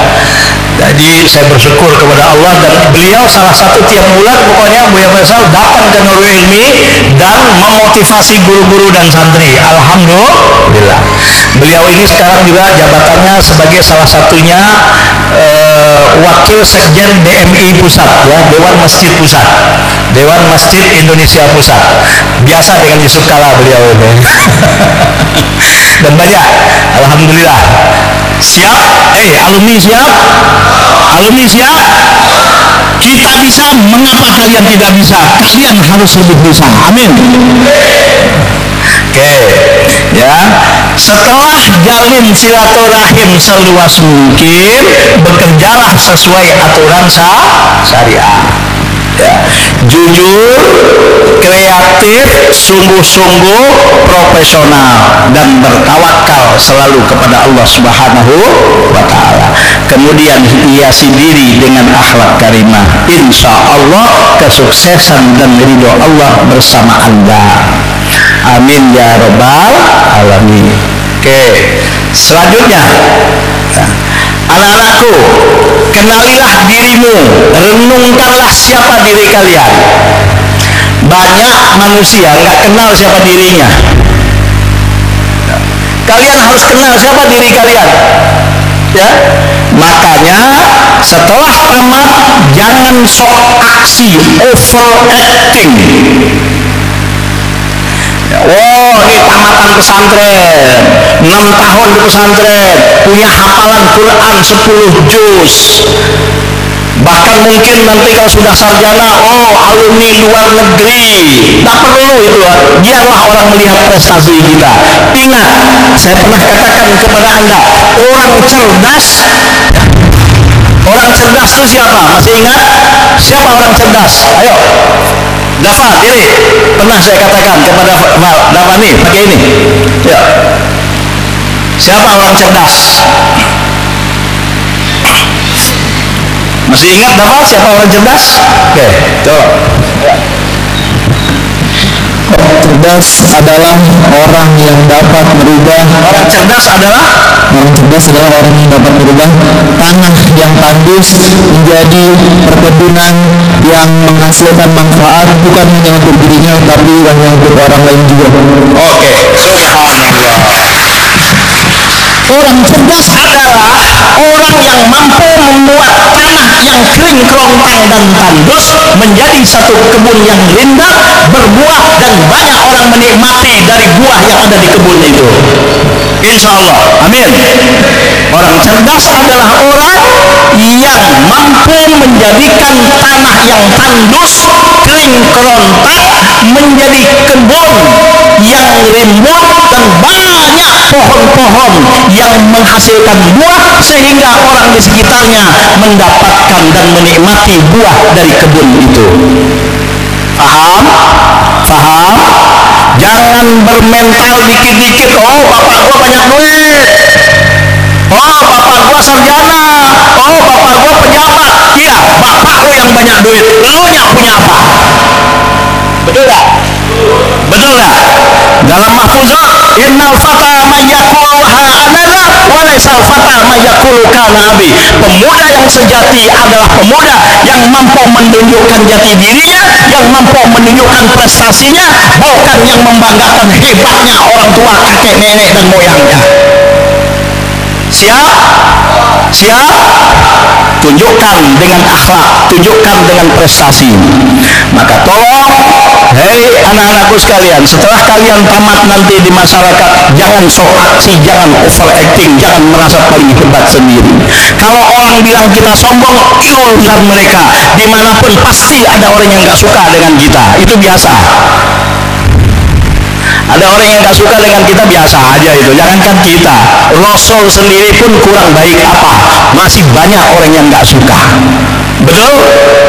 Jadi saya bersyukur kepada Allah, dan beliau salah satu tiap bulan pokoknya Buya Faisal datang ke Nurul Ilmi dan memotivasi guru-guru dan santri. Alhamdulillah. Beliau ini sekarang juga jabatannya sebagai salah satunya wakil sekjen DMI Pusat ya, Dewan Masjid Pusat, Dewan Masjid Indonesia Pusat. Biasa dengan Yusuf Kala beliau ini. Dan banyak. Alhamdulillah. Siap? Alumni siap? Alumni siap? Kita bisa. Mengapa kalian tidak bisa? Kalian harus lebih bisa. Amin. Oke, ya. Setelah jalin silaturahim seluas mungkin, bekerjalah sesuai aturan syariah. Ya. Jujur, kreatif, sungguh-sungguh, profesional, dan bertawakal selalu kepada Allah Subhanahu wa ta'ala. Kemudian hiasi diri dengan akhlak karimah. Insya Allah kesuksesan dan ridho Allah bersama Anda. Amin ya rabbal alamin. Oke, selanjutnya, anak-anakku, kenalilah dirimu, renungkanlah siapa diri kalian. Banyak manusia nggak kenal siapa dirinya. Kalian harus kenal siapa diri kalian, ya. Makanya setelah tamat jangan sok aksi, overacting. Oh, ini tamatan pesantren, 6 tahun di pesantren, punya hafalan Quran 10 juz. Bahkan mungkin nanti kalau sudah sarjana, alumni luar negeri. Tak perlu itu, biarlah orang melihat prestasi kita. Ingat, saya pernah katakan kepada Anda, orang cerdas itu siapa? Masih ingat? Siapa orang cerdas? Ayo, Dafa, ini pernah saya katakan kepada Dafa nih, pakai ini. Ya. Siapa orang cerdas? Masih ingat Dafa siapa orang cerdas? Oke, coba. Ya. Orang cerdas adalah orang yang dapat merubah. Orang cerdas adalah orang yang dapat merubah tanah yang tandus menjadi perkebunan yang menghasilkan manfaat, bukan hanya untuk dirinya tapi hanya untuk orang lain juga. Oke, subhanallah. Orang cerdas adalah orang yang mampu membuat tanah yang kering kerontang dan tandus menjadi satu kebun yang rindang, berbuah, dan banyak orang menikmati dari buah yang ada di kebun itu. Insya Allah, amin. Orang cerdas adalah orang yang mampu menjadikan tanah yang tandus, kering kerontang menjadi kebun yang rimbun dan banyak pohon-pohon yang menghasilkan buah, sehingga orang di sekitarnya mendapatkan dan menikmati buah dari kebun itu. Paham? Paham? Jangan bermental dikit-dikit, bapak gua banyak duit, bapak gua sarjana, bapak gua pejabat. Iya, bapak lu yang banyak duit, lu nya punya apa? Betul nggak? Betul nggak? Dalam mahfuzat, innal fata mayyakuluha anana walaisal fata mayyakuluka nabi. Pemuda yang sejati adalah pemuda yang mampu menunjukkan jati dirinya, yang mampu menunjukkan prestasinya, bukan yang membanggakan hebatnya orang tua, kakek, nenek dan moyangnya. Siap? Siap? Tunjukkan dengan akhlak, tunjukkan dengan prestasi. Maka tolong, hei anak-anakku sekalian, setelah kalian tamat nanti di masyarakat, jangan sok aksi, jangan overacting, jangan merasa paling hebat sendiri. Kalau orang bilang kita sombong, itu urusan mereka. Dimanapun pasti ada orang yang gak suka dengan kita, itu biasa. Ada orang yang gak suka dengan kita, biasa aja itu. Jangankan kita, Rasul sendiri pun kurang baik apa, masih banyak orang yang gak suka. Betul?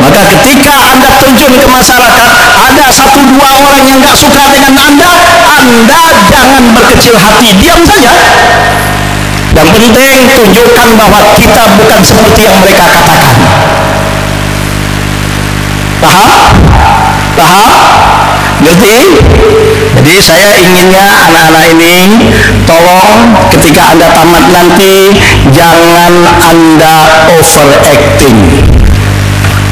Maka ketika Anda terjun ke masyarakat, ada satu dua orang yang gak suka dengan Anda jangan berkecil hati, diam saja. Yang penting tunjukkan bahwa kita bukan seperti yang mereka katakan. Paham? Paham? Ngerti? Jadi saya inginnya anak-anak ini tolong ketika Anda tamat nanti jangan Anda overacting.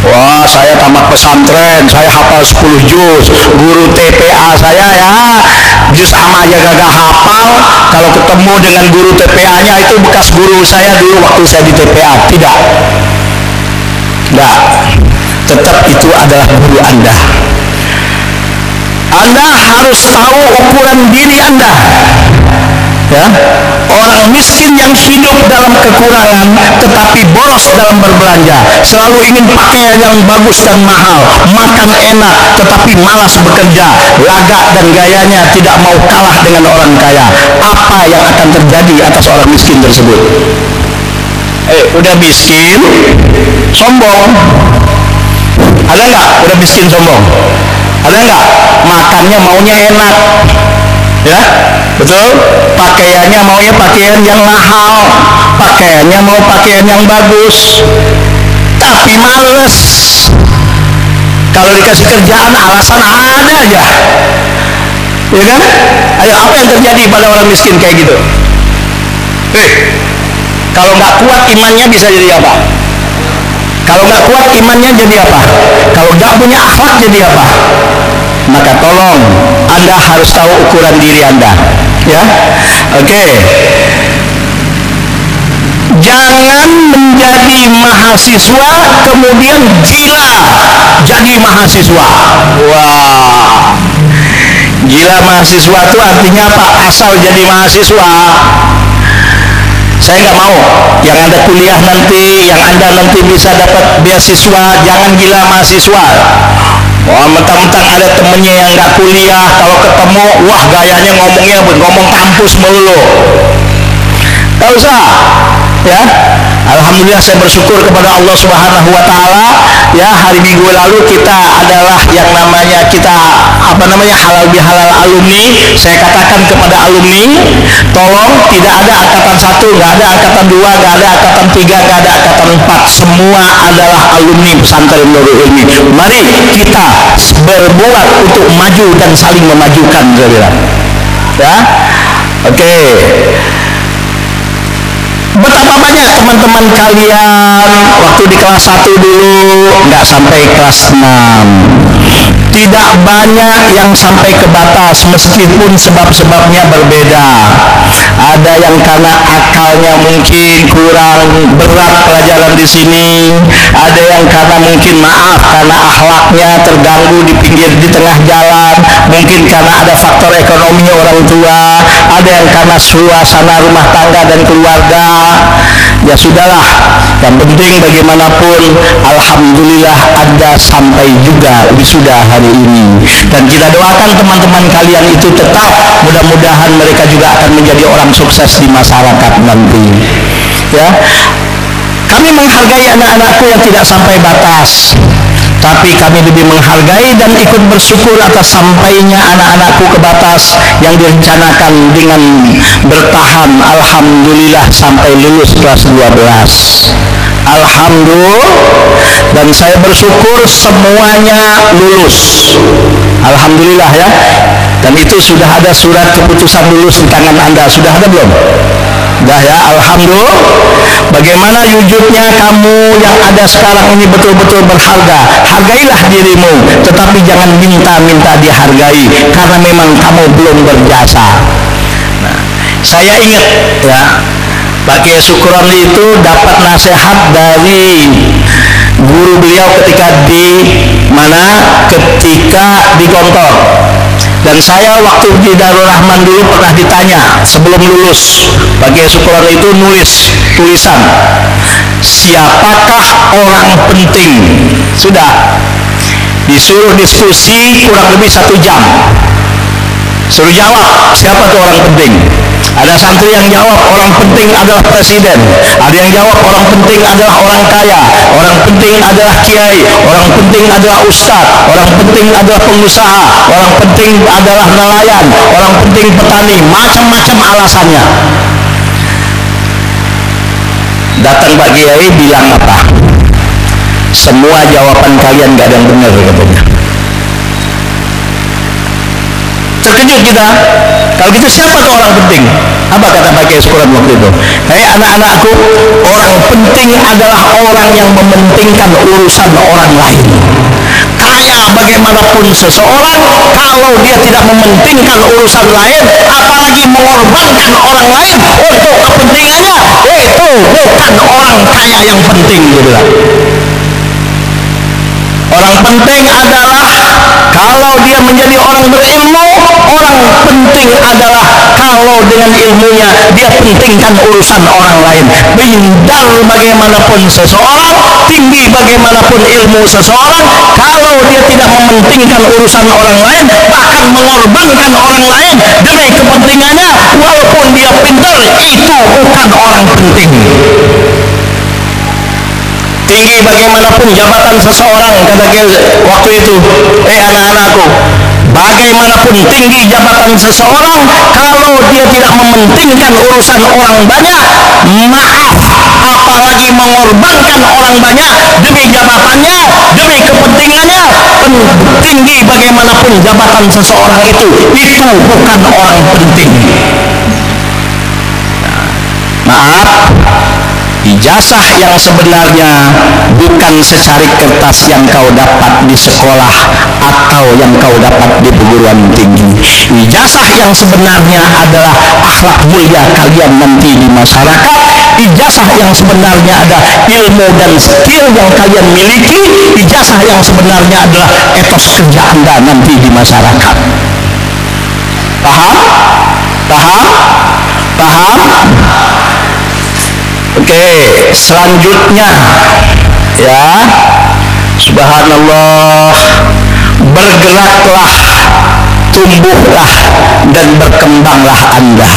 Wah, saya tamat pesantren, saya hafal 10 juz, guru TPA saya ya juz amma aja gak hafal. Kalau ketemu dengan guru TPA-nya itu bekas guru saya dulu waktu saya di TPA. Tidak. Tidak. Tetap itu adalah guru Anda. Anda harus tahu ukuran diri Anda. Ya, orang miskin yang hidup dalam kekurangan tetapi boros dalam berbelanja, selalu ingin pakaian yang bagus dan mahal, makan enak tetapi malas bekerja, lagak dan gayanya tidak mau kalah dengan orang kaya. Apa yang akan terjadi atas orang miskin tersebut? Udah miskin, sombong. Ada nggak udah miskin sombong? Ada nggak? Makannya maunya enak, ya betul. Pakaiannya maunya pakaian yang mahal, pakaiannya mau pakaian yang bagus, tapi males. Kalau dikasih kerjaan alasan ada aja, ya kan? Ayo, apa yang terjadi pada orang miskin kayak gitu? Kalau nggak kuat imannya bisa jadi apa? Kalau nggak kuat imannya jadi apa? Kalau nggak punya akhlak jadi apa? Maka tolong Anda harus tahu ukuran diri Anda, ya. Oke. Jangan menjadi mahasiswa kemudian gila jadi mahasiswa. Wah, gila mahasiswa itu artinya apa? Asal jadi mahasiswa. Saya nggak mau yang Anda kuliah nanti, yang Anda nanti bisa dapat beasiswa, jangan gila mahasiswa. Wah, mentang-mentang ada temennya yang nggak kuliah, kalau ketemu, wah gayanya ngomong kampus melulu. Gak usah, ya. Alhamdulillah saya bersyukur kepada Allah Subhanahu Wa Taala. Ya, hari Minggu lalu kita adalah yang namanya halal bihalal alumni. Saya katakan kepada alumni, tolong tidak ada angkatan 1, nggak ada angkatan 2, nggak ada angkatan 3, nggak ada angkatan 4. Semua adalah alumni pesantren Nurul Ilmi. Mari kita berbuat untuk maju dan saling memajukan, saudara. Ya, oke. Betapa banyak teman-teman kalian waktu di kelas 1 dulu nggak sampai kelas 6. Tidak banyak yang sampai ke batas meskipun sebab-sebabnya berbeda. Ada yang karena akalnya mungkin kurang berat pelajaran di sini, ada yang karena mungkin karena akhlaknya terganggu di tengah jalan, mungkin karena ada faktor ekonomi orang tua, ada yang karena suasana rumah tangga dan keluarga. Ya sudahlah, yang penting bagaimanapun alhamdulillah Anda sampai juga wisuda hari ini, dan kita doakan teman-teman kalian itu tetap, mudah-mudahan mereka juga akan menjadi orang sukses di masyarakat nanti. Ya, kami menghargai anak-anakku yang tidak sampai batas, tapi kami lebih menghargai dan ikut bersyukur atas sampainya anak-anakku ke batas yang direncanakan dengan bertahan alhamdulillah sampai lulus kelas 12. Alhamdulillah, dan saya bersyukur semuanya lulus. Alhamdulillah ya. Dan itu sudah ada surat keputusan lulus di tangan Anda. Sudah ada belum? Dah ya, alhamdulillah. Bagaimana wujudnya kamu yang ada sekarang ini betul-betul berharga. Hargailah dirimu, tetapi jangan minta-minta dihargai, karena memang kamu belum berjasa. Nah, saya ingat ya, Pak Kiai Syukroni itu dapat nasihat dari guru beliau ketika di Gontor. Dan saya waktu di Darul Rahman dulu pernah ditanya sebelum lulus, Pak Kiai Syukroni itu nulis tulisan, siapakah orang penting? Sudah disuruh diskusi kurang lebih 1 jam, suruh jawab siapa tuh orang penting. Ada santri yang jawab orang penting adalah presiden, ada yang jawab orang penting adalah orang kaya, orang penting adalah kiai, orang penting adalah ustadz, orang penting adalah pengusaha, orang penting adalah nelayan, orang penting petani, macam-macam alasannya. Datang Pak Kiai bilang apa? Semua jawaban kalian gak ada yang benar, katanya. Terkejut kita. Kalau gitu siapa tuh orang penting? Apa kata Pak Kiai Syukroni waktu itu? Anak-anakku, orang penting adalah orang yang mementingkan urusan orang lain. Kaya bagaimanapun seseorang, kalau dia tidak mementingkan urusan lain, apalagi mengorbankan orang lain untuk kepentingannya, itu bukan orang kaya yang penting, gitu lah. Orang penting adalah kalau dia menjadi orang berilmu. Orang penting adalah kalau dengan ilmunya dia pentingkan urusan orang lain. Bindar bagaimanapun seseorang, tinggi bagaimanapun ilmu seseorang, kalau dia tidak mementingkan urusan orang lain, bahkan mengorbankan orang lain demi kepentingannya, walaupun dia pintar, itu bukan orang penting. Tinggi bagaimanapun jabatan seseorang, kata waktu itu, anak-anakku, bagaimanapun tinggi jabatan seseorang, kalau dia tidak mementingkan urusan orang banyak, maaf, apalagi mengorbankan orang banyak demi jabatannya, demi kepentingannya, tinggi bagaimanapun jabatan seseorang itu bukan orang penting. Maaf, ijazah yang sebenarnya bukan secari kertas yang kau dapat di sekolah atau yang kau dapat di perguruan tinggi. Ijazah yang sebenarnya adalah akhlak mulia kalian nanti di masyarakat. Ijazah yang sebenarnya adalah ilmu dan skill yang kalian miliki. Ijazah yang sebenarnya adalah etos kerja Anda nanti di masyarakat. Paham? Paham? Paham? Oke, selanjutnya ya, subhanallah, bergeraklah, tumbuhlah dan berkembanglah Anda.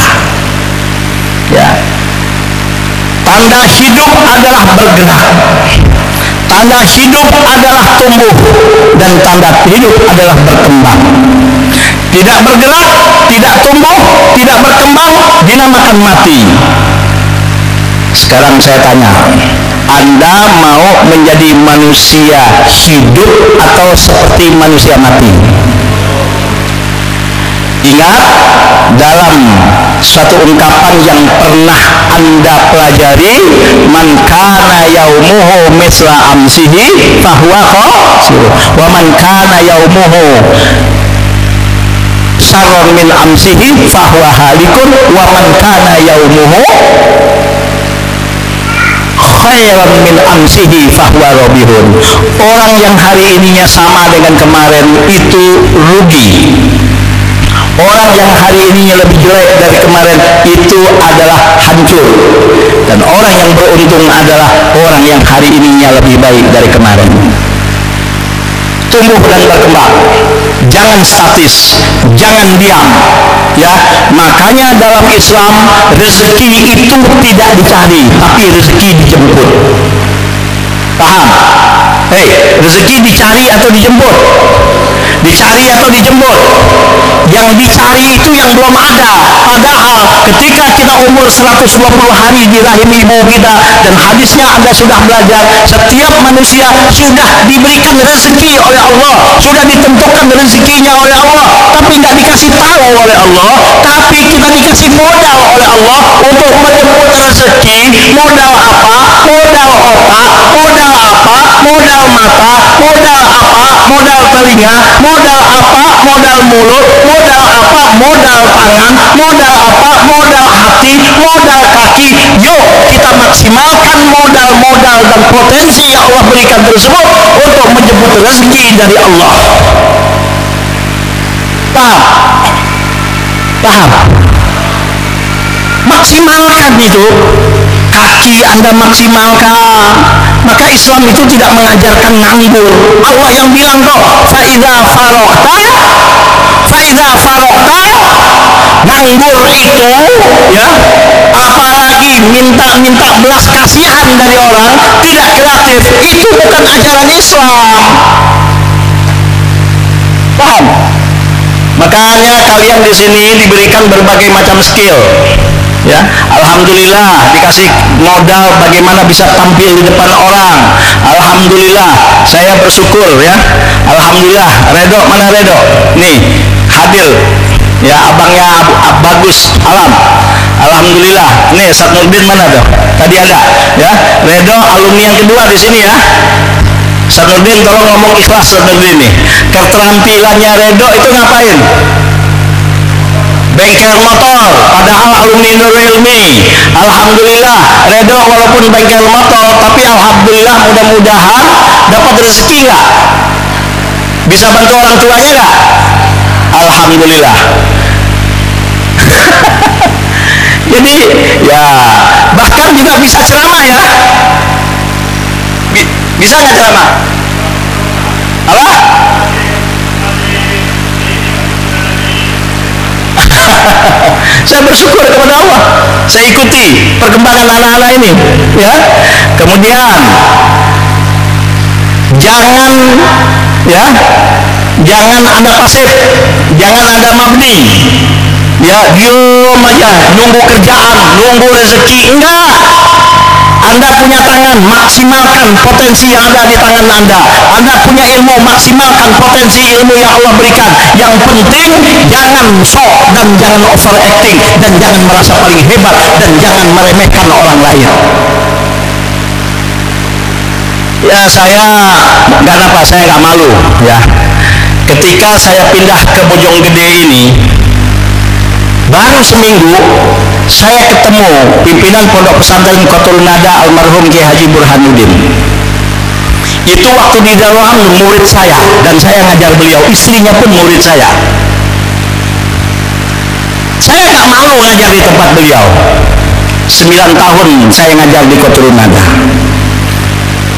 Ya, tanda hidup adalah bergerak, tanda hidup adalah tumbuh, dan tanda hidup adalah berkembang. Tidak bergerak, tidak tumbuh, tidak berkembang, dinamakan mati. Sekarang saya tanya, Anda mau menjadi manusia hidup atau seperti manusia mati? Ingat, dalam suatu ungkapan yang pernah Anda pelajari, man kana yaumuhu misla amsihi fahuwa khasir, wa man kana yaumuhu syarrun min amsihi fahuwa halikun, wa man kana yaumuhu khairan min amsihi fahuwa robihun. Orang yang hari ininya sama dengan kemarin itu rugi. Orang yang hari ininya lebih jelek dari kemarin itu adalah hancur. Dan orang yang beruntung adalah orang yang hari ininya lebih baik dari kemarin. Tumbuh dan berkembang, jangan statis, jangan diam, ya. Makanya dalam Islam rezeki itu tidak dicari, tapi rezeki dijemput. Paham? Rezeki dicari atau dijemput? dicari atau dijemput? Yang dicari itu yang belum ada. Padahal ketika kita umur 120 hari di rahim ibu kita, dan hadisnya Anda sudah belajar, setiap manusia sudah diberikan rezeki oleh Allah, sudah ditentukan rezekinya oleh Allah, tapi tidak dikasih tahu oleh Allah, tapi kita dikasih modal oleh Allah untuk menjemput rezeki. Modal apa? Modal otak. Modal apa? Modal mata. Modal apa? Modal telinga. Modal apa? Modal mulut. Modal apa? Modal tangan. Modal apa? Modal hati. Modal kaki. Yuk kita maksimalkan modal-modal dan potensi yang Allah berikan tersebut untuk menjemput rezeki dari Allah. Paham? Paham? Maksimalkan itu. Kaki Anda maksimalkan. Maka Islam itu tidak mengajarkan nganggur. Allah yang bilang kok, faida farokta, nganggur itu ya, apalagi minta belas kasihan dari orang, tidak kreatif, itu bukan ajaran Islam. Paham? Makanya kalian di sini diberikan berbagai macam skill. Ya, alhamdulillah dikasih modal bagaimana bisa tampil di depan orang. Alhamdulillah, saya bersyukur ya. Alhamdulillah, Redo, mana Redo? Nih, hadir. Ya, abangnya Bagus Alam. Alhamdulillah. Nih, Satnurdin mana tuh? Tadi ada, ya. Redo alumni yang kedua di sini ya. Satnurdin tolong ngomong ikhlas Satnurdin nih. Keterampilannya Redo itu ngapain? Bengkel motor, padahal alumni Nurul Ilmi. Alhamdulillah, Redo walaupun bengkel motor, tapi alhamdulillah mudah-mudahan dapat rezeki nggak? Bisa bantu orang tuanya nggak? Alhamdulillah. Jadi ya, bahkan juga bisa ceramah ya. Bisa nggak ceramah? Apa? Saya bersyukur kepada Allah, saya ikuti perkembangan anak-anak ini ya. Kemudian jangan Anda pasif, jangan Anda mabni ya, diam aja nunggu kerjaan, nunggu rezeki. Enggak, Anda punya tangan, maksimalkan potensi yang ada di tangan Anda. Anda punya ilmu, maksimalkan potensi ilmu yang Allah berikan. Yang penting jangan sok dan jangan overacting, dan jangan merasa paling hebat, dan jangan meremehkan orang lain. Ya, saya nggak apa, saya nggak malu ya. Ketika saya pindah ke Bojonggede ini, baru seminggu saya ketemu pimpinan Pondok Pesantren Qatrun Nada almarhum Kiai Haji Burhanuddin. Itu waktu di dalam murid saya, dan saya ngajar beliau, istrinya pun murid saya. Saya nggak malu ngajar di tempat beliau. 9 tahun saya ngajar di Qatrun Nada.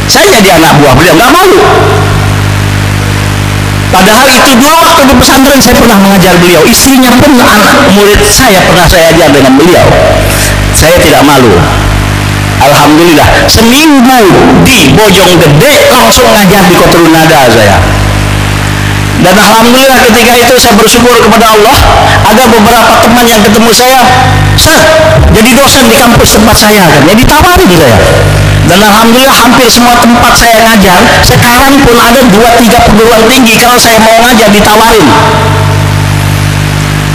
Saya jadi anak buah beliau, nggak malu. Padahal itu dulu waktu di pesantren saya pernah mengajar beliau, istrinya pun anak murid saya, pernah saya ajar dengan beliau. Saya tidak malu. Alhamdulillah, seminggu di Bojonggede langsung ngajar di Qatrun Nada saya. Dan alhamdulillah ketika itu saya bersyukur kepada Allah, ada beberapa teman yang ketemu saya, Ustaz, jadi dosen di kampus tempat saya kan, jadi tawarin saya. Dan alhamdulillah hampir semua tempat saya ngajar, sekarang pun ada 2-3 perguruan tinggi kalau saya mau ngajar ditawarin.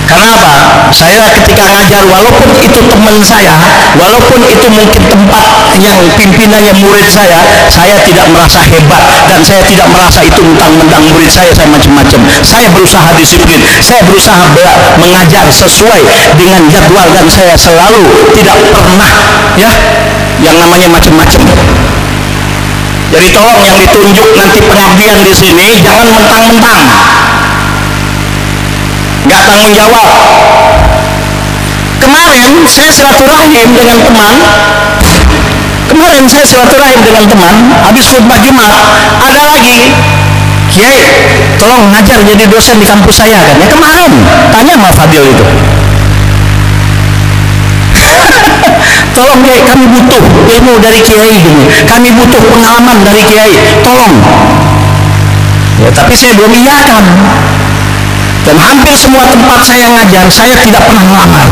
Karena apa? Saya ketika ngajar, walaupun itu teman saya, walaupun itu mungkin tempat yang pimpinannya murid saya tidak merasa hebat, dan saya tidak merasa itu mentang-mentang murid saya macam-macam. Saya berusaha disiplin, saya berusaha mengajar sesuai dengan jadwal, dan saya selalu tidak pernah ya yang namanya macam-macam. Jadi tolong yang ditunjuk nanti pengabdian di sini jangan mentang-mentang, nggak tanggung jawab. Kemarin saya silaturahim dengan teman. Habis khutbah Jumat, ada lagi, Kiai, tolong ngajar jadi dosen di kampus saya kan. Ya kemarin tanya sama Fadil itu. Tolong Kiai, kami butuh ilmu dari Kiai gini. Kami butuh pengalaman dari Kiai. Tolong. Ya, tapi saya belum iyakan. Dan hampir semua tempat saya ngajar, saya tidak pernah melamar.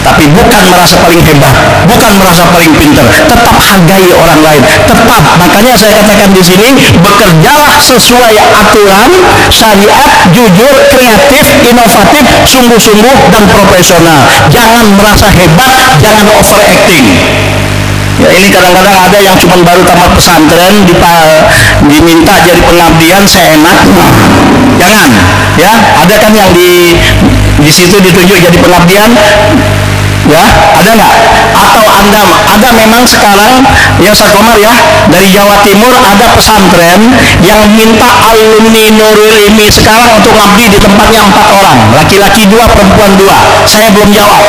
Tapi bukan merasa paling hebat, bukan merasa paling pintar, tetap hargai orang lain, tetap. Makanya saya katakan di sini, bekerjalah sesuai aturan syariat, jujur, kreatif, inovatif, sungguh-sungguh dan profesional. Jangan merasa hebat, jangan overacting. Ya, ini kadang-kadang ada yang cuma baru tamat pesantren diminta jadi pengabdian seenak. Jangan, ya. Ada kan yang di situ ditunjuk jadi pengabdian, ya, ada nggak? Atau anda ada memang sekarang ya Ustaz Komar ya, dari Jawa Timur ada pesantren yang minta alumni Nurul Ilmi sekarang untuk ngabdi di tempatnya 4 orang, laki-laki 2, perempuan 2. Saya belum jawab.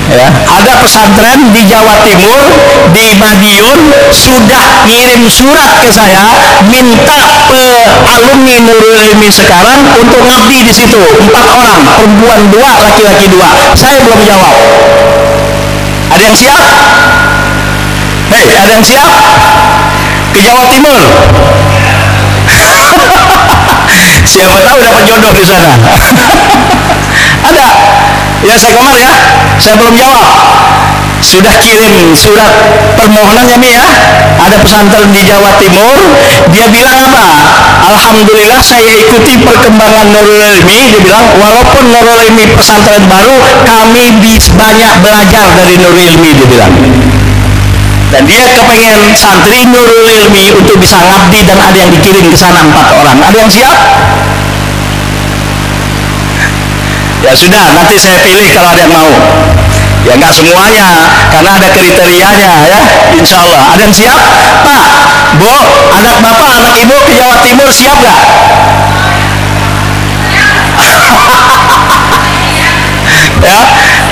Ya, ada pesantren di Jawa Timur, di Madiun, sudah ngirim surat ke saya minta alumni Nurul Ilmi sekarang untuk ngabdi di situ, 4 orang, perempuan 2, laki-laki 2. Saya belum jawab. Ada yang siap? Hei, ada yang siap? Ke Jawa Timur? Siapa tahu dapat jodoh di sana. Ada? Ya saya Komar ya, saya belum jawab. Sudah kirim surat permohonan ya Mi ya. Ada pesantren di Jawa Timur, dia bilang apa? Alhamdulillah saya ikuti perkembangan Nurul Ilmi. Dia bilang walaupun Nurul Ilmi pesantren baru, kami banyak belajar dari Nurul Ilmi, dia bilang. Dan dia kepengen santri Nurul Ilmi untuk bisa ngabdi, dan ada yang dikirim ke sana 4 orang. Ada yang siap? Ya sudah, nanti saya pilih kalau ada yang mau. Ya nggak semuanya, karena ada kriterianya ya. Insya Allah. Ada yang siap? Pak, Bu, anak bapak, anak ibu ke Jawa Timur siap nggak? Ya,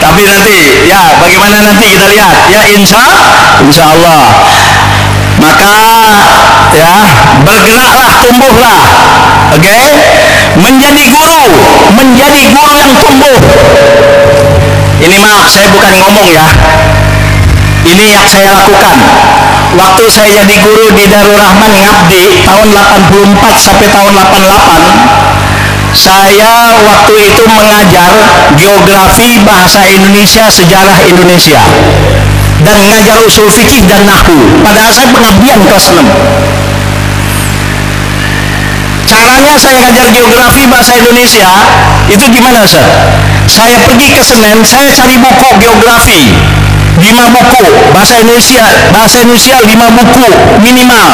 tapi nanti ya bagaimana nanti kita lihat. Ya insya Allah. Maka ya bergeraklah, tumbuhlah. Oke? Menjadi guru yang tumbuh. Ini maaf, saya bukan ngomong ya, ini yang saya lakukan. Waktu saya jadi guru di Darul Rahman ngabdi tahun 84 sampai tahun 88, saya waktu itu mengajar geografi, bahasa Indonesia, sejarah Indonesia, dan mengajar usul fikih dan nahwu. Padahal saya pengabdian kelas 6. Caranya saya ngajar geografi bahasa Indonesia itu gimana Ustaz? Saya pergi ke Senen, saya cari buku geografi 5 buku, bahasa Indonesia 5 buku minimal,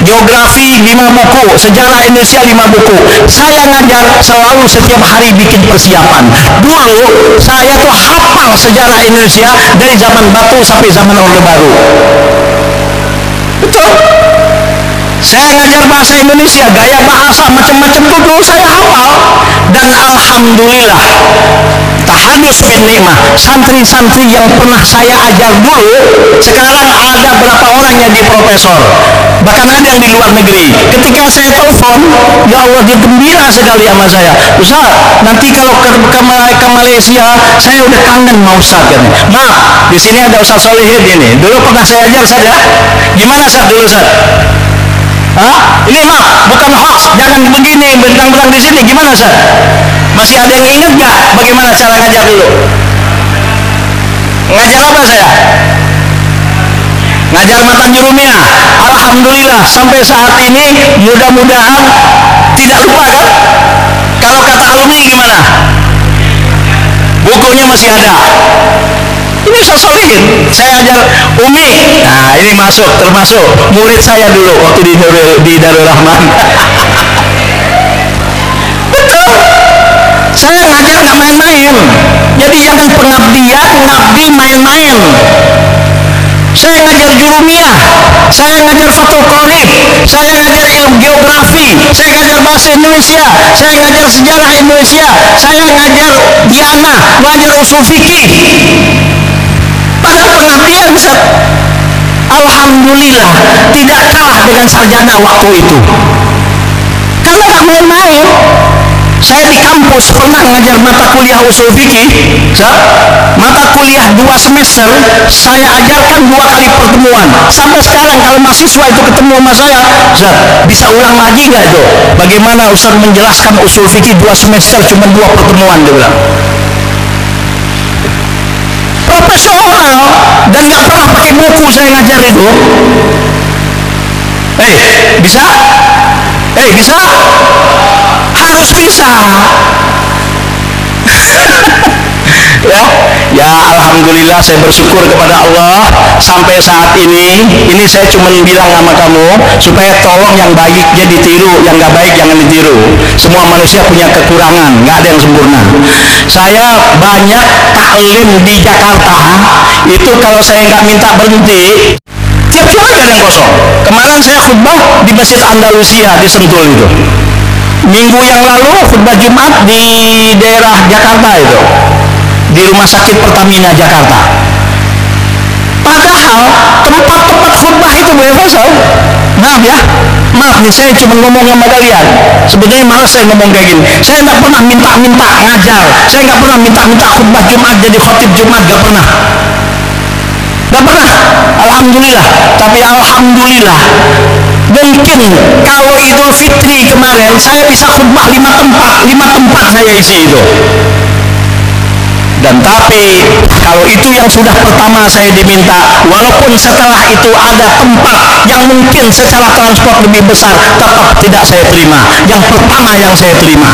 geografi 5 buku, sejarah Indonesia 5 buku. Saya ngajar selalu setiap hari bikin persiapan. Dulu saya tuh hafal sejarah Indonesia dari zaman Batu sampai zaman Orde Baru. Betul. Saya ngajar bahasa Indonesia, gaya bahasa macam-macam tuh dulu saya hafal. Dan alhamdulillah, tahadus bin nikmah, santri-santri yang pernah saya ajar dulu sekarang ada berapa orang yang jadi profesor, bahkan ada yang di luar negeri. Ketika saya telepon, ya Allah, dia gembira sekali sama saya. Ustaz, nanti kalau ke Malaysia saya udah kangen mau Ustaz katanya. Maaf, di sini ada Ustaz Solihin ini, dulu pernah saya ajar saja. Gimana Ustaz dulu Ustaz? Hah? Ini maaf, bukan hoax, jangan begini bentang-bentang di sini. Gimana Ustaz? Masih ada yang ingat gak bagaimana cara ngajar dulu? Ngajar apa saya? Ngajar matan jurumiyah. Alhamdulillah sampai saat ini mudah-mudahan tidak lupa kan? Kalau kata alumni gimana? Bukunya masih ada. Ini Ustaz Solihin, saya ajar Umi. Nah ini termasuk murid saya dulu waktu di Darul Rahman. Betul. Saya ngajar nggak main-main. Jadi jangan pengabdian ngabdi main-main. Saya ngajar jurumiyah, saya ngajar Fathul Qorib, saya ngajar ilmu geografi, saya ngajar bahasa Indonesia, saya ngajar sejarah Indonesia, saya ngajar diana, ngajar usul fikih. Padahal pengabdian Ustaz, alhamdulillah tidak kalah dengan sarjana waktu itu. Karena gak main-main. Saya di kampus pernah ngajar mata kuliah usul fikih, mata kuliah 2 semester, saya ajarkan 2 kali pertemuan. Sampai sekarang kalau mahasiswa itu ketemu sama saya, Ustaz, bisa ulang lagi nggak itu? Bagaimana Ustaz menjelaskan usul fikih 2 semester cuma 2 pertemuan, dia bilang. Profesional dan nggak pernah pakai buku saya ngajar itu. Bisa? Bisa? Harus bisa. Ya alhamdulillah saya bersyukur kepada Allah sampai saat ini saya cuma bilang sama kamu supaya tolong yang baiknya ditiru, yang nggak baik jangan ditiru. Semua manusia punya kekurangan, nggak ada yang sempurna. Saya banyak taklim di Jakarta itu kalau saya nggak minta berhenti tiap Jumat ada yang kosong. Kemarin saya khutbah di Masjid Andalusia di Sentul itu. Minggu yang lalu khutbah Jumat di daerah Jakarta itu, di Rumah Sakit Pertamina Jakarta. Padahal tempat-tempat khutbah itu Bu Faisal, maaf nih saya cuma ngomong sama kalian. Sebetulnya malas saya ngomong kayak gini. Saya nggak pernah minta-minta ngajar, saya nggak pernah minta-minta khutbah Jumat jadi khotib Jumat, nggak pernah. Alhamdulillah. Tapi alhamdulillah mungkin kalau Idul Fitri kemarin saya bisa khutbah 5 tempat saya isi itu. Dan tapi kalau itu yang sudah pertama saya diminta, walaupun setelah itu ada tempat yang mungkin secara transport lebih besar, tetap tidak saya terima. Yang pertama yang saya terima.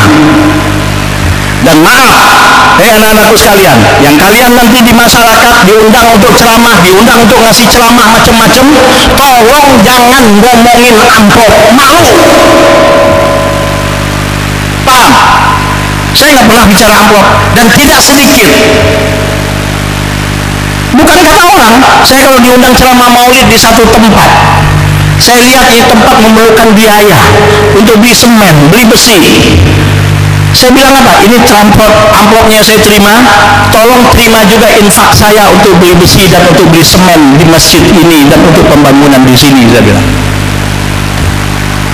Dan maaf, anak-anakku sekalian, yang kalian nanti di masyarakat diundang untuk ceramah, diundang untuk ngasih ceramah macam-macam, tolong jangan ngomongin amplop, malu. Paham? Saya nggak pernah bicara amplop, dan tidak sedikit. Bukan kata orang, saya kalau diundang ceramah maulid di satu tempat, saya lihat ini tempat memerlukan biaya untuk beli semen, beli besi. Saya bilang apa? Ini amplopnya saya terima, tolong terima juga infak saya untuk beli besi dan untuk beli semen di masjid ini dan untuk pembangunan di sini, saya bilang.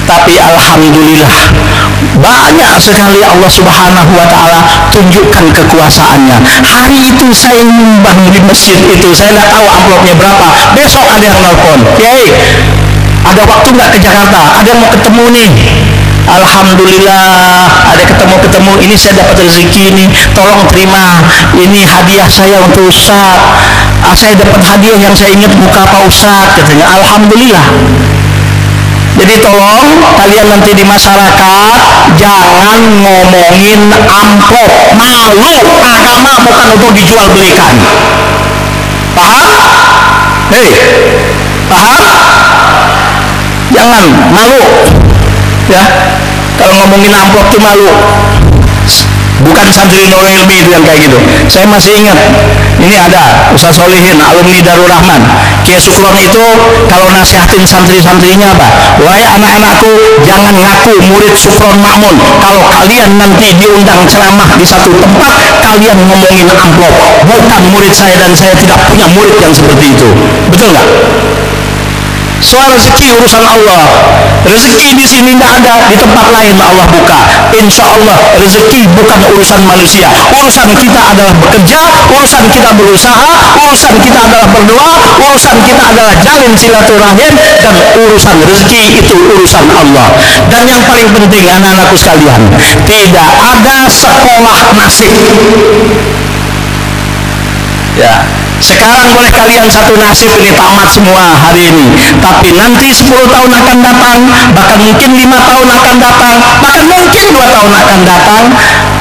Tapi alhamdulillah banyak sekali Allah Subhanahu wa ta'ala tunjukkan kekuasaannya. Hari itu saya nyumbang di masjid itu, saya nggak tahu amplopnya berapa. Besok ada yang nelpon, Kiai ada waktu nggak ke Jakarta, ada yang mau ketemu nih. Alhamdulillah ada ketemu, ini saya dapat rezeki ini, tolong terima, ini hadiah saya untuk Ustaz. Saya dapat hadiah yang saya ingat muka Pak Ustaz, katanya. Alhamdulillah. Jadi tolong kalian nanti di masyarakat jangan ngomongin amplop, malu. Agama bukan untuk dijual belikan. Paham? Paham? Jangan malu. Ya, kalau ngomongin amplop tuh malu. Bukan santri Nurul Ilmi itu yang kayak gitu. Saya masih ingat, ini ada Ustaz Solihin, alumni Darul Rahman, Kiai Sukron itu kalau nasihatin santri-santrinya apa? Wahai anak-anakku, jangan ngaku murid Sukron Makmun. Kalau kalian nanti diundang ceramah di satu tempat, kalian ngomongin amplop. Bukan murid saya, dan saya tidak punya murid yang seperti itu. Betul nggak? Soal rezeki urusan Allah. Rezeki di sini tidak ada, di tempat lain Allah buka. Insya Allah rezeki bukan urusan manusia. Urusan kita adalah bekerja, urusan kita berusaha, urusan kita adalah berdoa, urusan kita adalah jalin silaturahim, dan urusan rezeki itu urusan Allah. Dan yang paling penting anak-anakku sekalian, tidak ada sekolah nasib. Ya, sekarang boleh kalian satu nasib ini tamat semua hari ini, tapi nanti 10 tahun akan datang, bahkan mungkin 5 tahun akan datang, bahkan mungkin 2 tahun akan datang,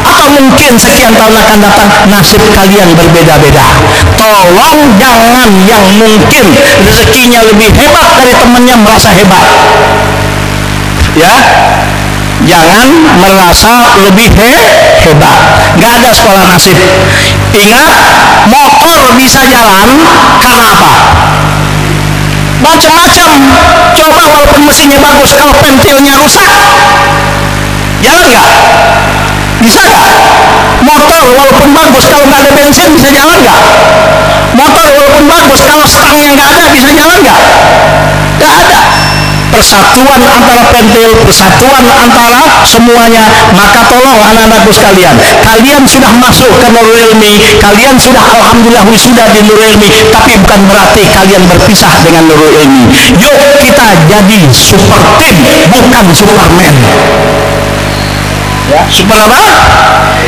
atau mungkin sekian tahun akan datang, nasib kalian berbeda-beda. Tolong jangan yang mungkin rezekinya lebih hebat dari temannya merasa hebat. Ya, jangan merasa lebih hebat. Gak ada sekolah nasib. Ingat, motor bisa jalan karena apa? Macam-macam. Coba walaupun mesinnya bagus, kalau pentilnya rusak, jalan nggak? Bisa nggak? Motor walaupun bagus, kalau nggak ada bensin bisa jalan nggak? Motor walaupun bagus, kalau stangnya nggak ada bisa jalan nggak? Nggak ada. persatuan antara pentil, persatuan antara semuanya. Maka tolong anak-anakku sekalian, kalian sudah masuk ke Nurul Ilmi, kalian sudah alhamdulillah wisuda di Nurul Ilmi, tapi bukan berarti kalian berpisah dengan Nurul Ilmi. Yuk kita jadi super team, bukan Superman. Ya, super apa?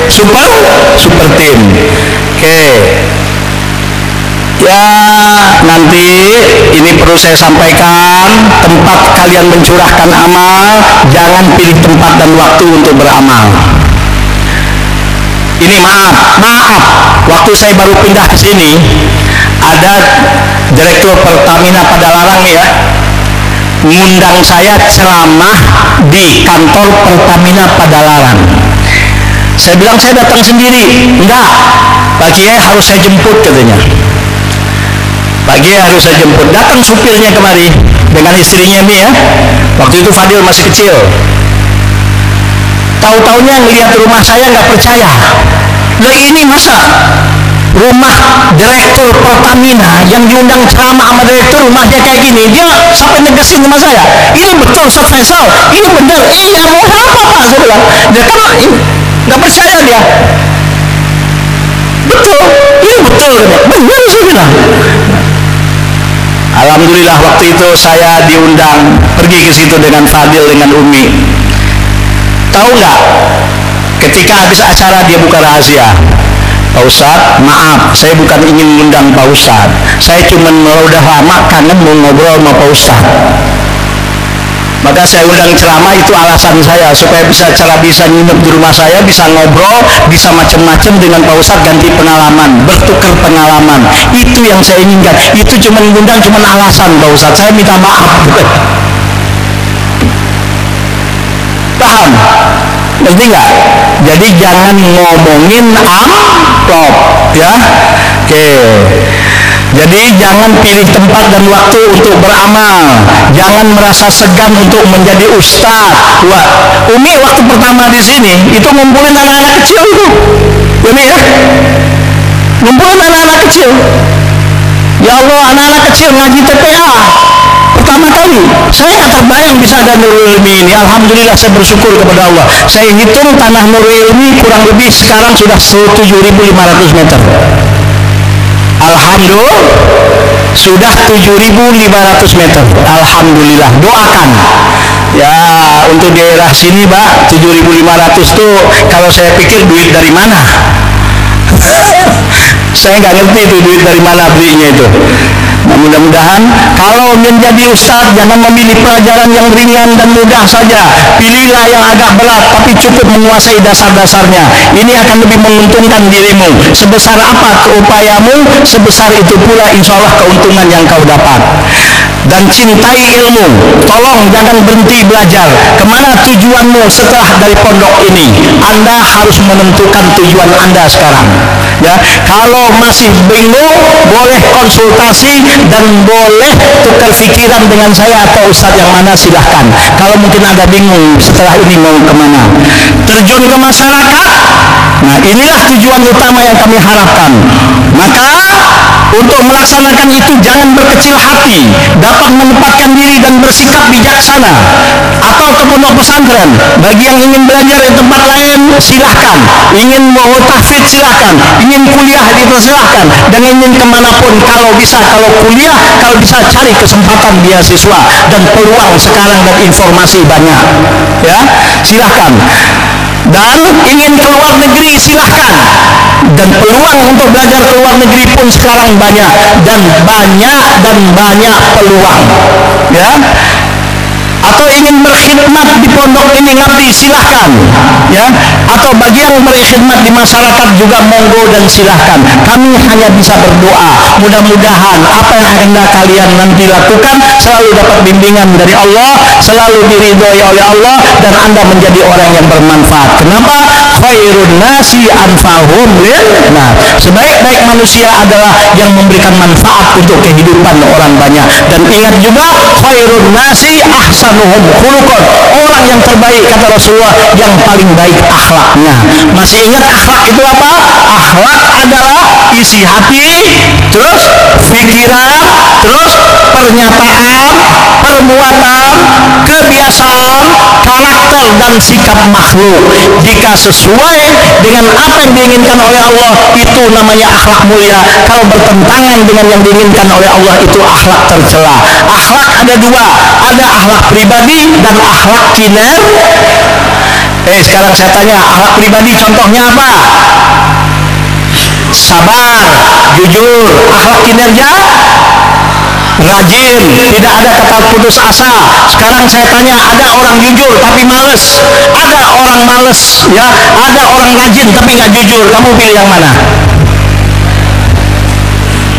Super team. Oke. Ya, nanti ini perlu saya sampaikan, tempat kalian mencurahkan amal, jangan pilih tempat dan waktu untuk beramal. Ini maaf, waktu saya baru pindah ke sini, ada Direktur Pertamina Padalarang ya, ngundang saya ceramah di kantor Pertamina Padalarang. Saya bilang saya datang sendiri, enggak, Pak Kiai harus saya jemput katanya. Pak Kiai harus saya jemput. Datang supirnya kemari dengan istrinya ini ya. Waktu itu Fadil masih kecil. Tahu-taunya ngelihat rumah saya nggak percaya. Lah ini masa rumah Direktur Pertamina yang diundang ceramah sama direktur rumahnya kayak gini, dia sampai negesin sama saya, ini betul Ustaz Faisal, ini benar. Iya, mau apa Pak? Saya bilang, dia kan nggak percaya dia. Betul, ini betul, benar saya bilang. Alhamdulillah waktu itu saya diundang pergi ke situ dengan Fadil dengan Umi. Tahu nggak? Ketika habis acara dia buka rahasia. Pak Ustadz, maaf, saya bukan ingin mengundang Pak Ustadz. Saya cuma udah lama kangen mau ngobrol sama Pak Ustadz. Maka saya undang ceramah, itu alasan saya supaya bisa nginep di rumah saya, bisa ngobrol, bisa macam-macam dengan Pak Ustadz, ganti pengalaman, bertukar pengalaman. Itu yang saya inginkan. Itu cuma mengundang, cuma alasan Pak Ustadz. Saya minta maaf. Paham? Ngerti nggak? Jadi jangan ngomongin amplop, ya. Oke. Jadi jangan pilih tempat dan waktu untuk beramal. Jangan merasa segan untuk menjadi ustadz. Wah, Umi waktu pertama di sini itu ngumpulin anak-anak kecil itu. Ini ya, ngumpulin anak-anak kecil. Ya Allah, anak-anak kecil ngaji TPA. Pertama kali, saya nggak terbayang bisa ada Nurul Ilmi ini. Alhamdulillah saya bersyukur kepada Allah. Saya hitung tanah Nurul Ilmi kurang lebih sekarang sudah 7.500 meter. Alhamdulillah sudah 7.500 meter. Alhamdulillah, doakan ya untuk daerah sini Pak. 7.500 tuh kalau saya pikir duit dari mana. Saya nggak ngerti itu duit dari mana belinya itu. Nah, mudah-mudahan kalau menjadi ustadz jangan memilih pelajaran yang ringan dan mudah saja. Pilihlah yang agak berat tapi cukup menguasai dasar-dasarnya. Ini akan lebih menguntungkan dirimu. Sebesar apa keupayamu, sebesar itu pula insya Allah keuntungan yang kau dapat. Dan cintai ilmu. Tolong jangan berhenti belajar. Kemana tujuanmu setelah dari pondok ini? Anda harus menentukan tujuan Anda sekarang. Ya, kalau masih bingung, boleh konsultasi dan boleh tukar pikiran dengan saya atau ustadz yang mana, silahkan. Kalau mungkin Anda bingung setelah ini mau kemana, terjun ke masyarakat. Nah, inilah tujuan utama yang kami harapkan. Maka untuk melaksanakan itu jangan berkecil hati, dapat menempatkan diri dan bersikap bijaksana. Atau ke pondok pesantren, bagi yang ingin belajar di tempat lain silahkan, ingin mau tahfidz silahkan, ingin kuliah itu silahkan, dan ingin kemanapun kalau bisa, kalau kuliah, kalau bisa cari kesempatan beasiswa dan peluang sekarang dan informasi banyak, ya silahkan. Dan ingin ke luar negeri silahkan, dan peluang untuk belajar ke luar negeri pun sekarang banyak dan banyak peluang, ya. Atau ingin berkhidmat di pondok ini ngabdi silahkan, ya. Atau bagi yang berkhidmat di masyarakat juga monggo dan silahkan. Kami hanya bisa berdoa, mudah-mudahan apa yang anda kalian nanti lakukan selalu dapat bimbingan dari Allah, selalu diridhoi oleh Allah, dan anda menjadi orang yang bermanfaat. Kenapa? Khairun nasi anfa'uhum lin-nas. Sebaik-baik manusia adalah yang memberikan manfaat untuk kehidupan orang banyak. Dan ingat juga, khairun nasi ahsanuhum khuluqan. Orang yang terbaik kata Rasulullah yang paling baik akhlaknya. Masih ingat akhlak itu apa? Akhlak adalah isi hati, terus pikiran, terus pernyataan, perbuatan, kebiasaan, karakter dan sikap makhluk. Jika sesuai dengan apa yang diinginkan oleh Allah, itu namanya akhlak mulia. Kalau bertentangan dengan yang diinginkan oleh Allah, itu akhlak tercela. Akhlak ada dua, ada akhlak pribadi dan akhlak kiner. Sekarang saya tanya, akhlak pribadi contohnya apa? Sabar, jujur. Akhlak kinerja, rajin, tidak ada kata putus asa. Sekarang saya tanya, ada orang jujur tapi males, ada orang males, ya, ada orang rajin tapi nggak jujur. Kamu pilih yang mana?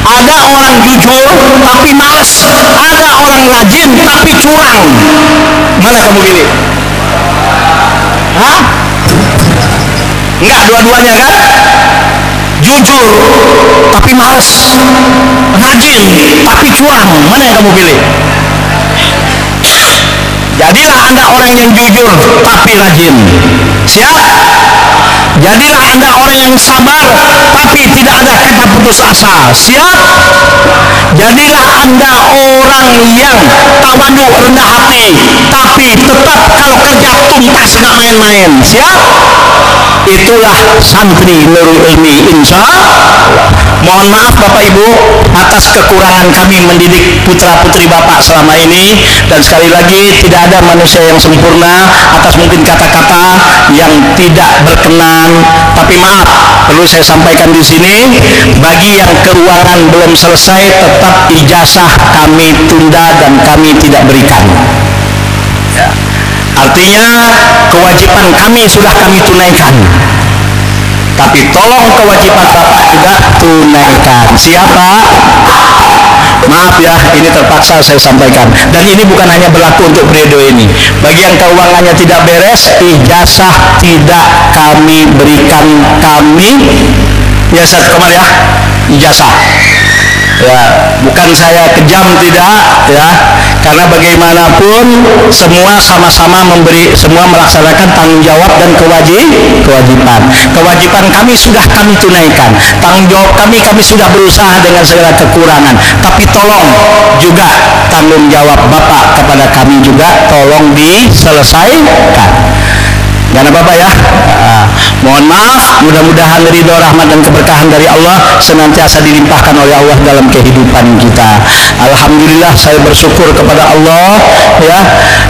Ada orang jujur tapi males, ada orang rajin tapi curang. Mana kamu pilih? Hah? Enggak, dua-duanya kan? Jujur tapi males, rajin tapi curang. Mana yang kamu pilih? Jadilah Anda orang yang jujur tapi rajin. Siap? Jadilah Anda orang yang sabar tapi tidak ada kata putus asa. Siap? Jadilah Anda orang yang tawadu, rendah hati, tapi tetap kalau kerja tuntas, nggak main-main. Siap? Itulah santri Nurul Ilmi, insya Allah. Mohon maaf Bapak Ibu atas kekurangan kami mendidik putra-putri Bapak selama ini, dan sekali lagi tidak ada manusia yang sempurna. Atas mungkin kata-kata yang tidak berkenan, tapi maaf, perlu saya sampaikan di sini, bagi yang keuangan belum selesai, tetap ijazah kami tunda dan kami tidak berikan. Ya. Artinya kewajiban kami sudah kami tunaikan, tapi tolong kewajiban Bapak juga tunaikan. Siapa? Maaf ya, ini terpaksa saya sampaikan. Dan ini bukan hanya berlaku untuk periode ini. Bagi yang keuangannya tidak beres, ijazah tidak kami berikan. Ya saya kemarin ya, ijazah. Ya, bukan saya kejam, tidak ya, karena bagaimanapun semua sama-sama semua melaksanakan tanggung jawab dan kewajiban kami sudah kami tunaikan, tanggung jawab kami sudah berusaha dengan segala kekurangan, tapi tolong juga tanggung jawab Bapak kepada kami juga tolong diselesaikan. Jangan Bapak ya. Mohon maaf, mudah-mudahan ridho, rahmat dan keberkahan dari Allah senantiasa dilimpahkan oleh Allah dalam kehidupan kita. Alhamdulillah, saya bersyukur kepada Allah ya.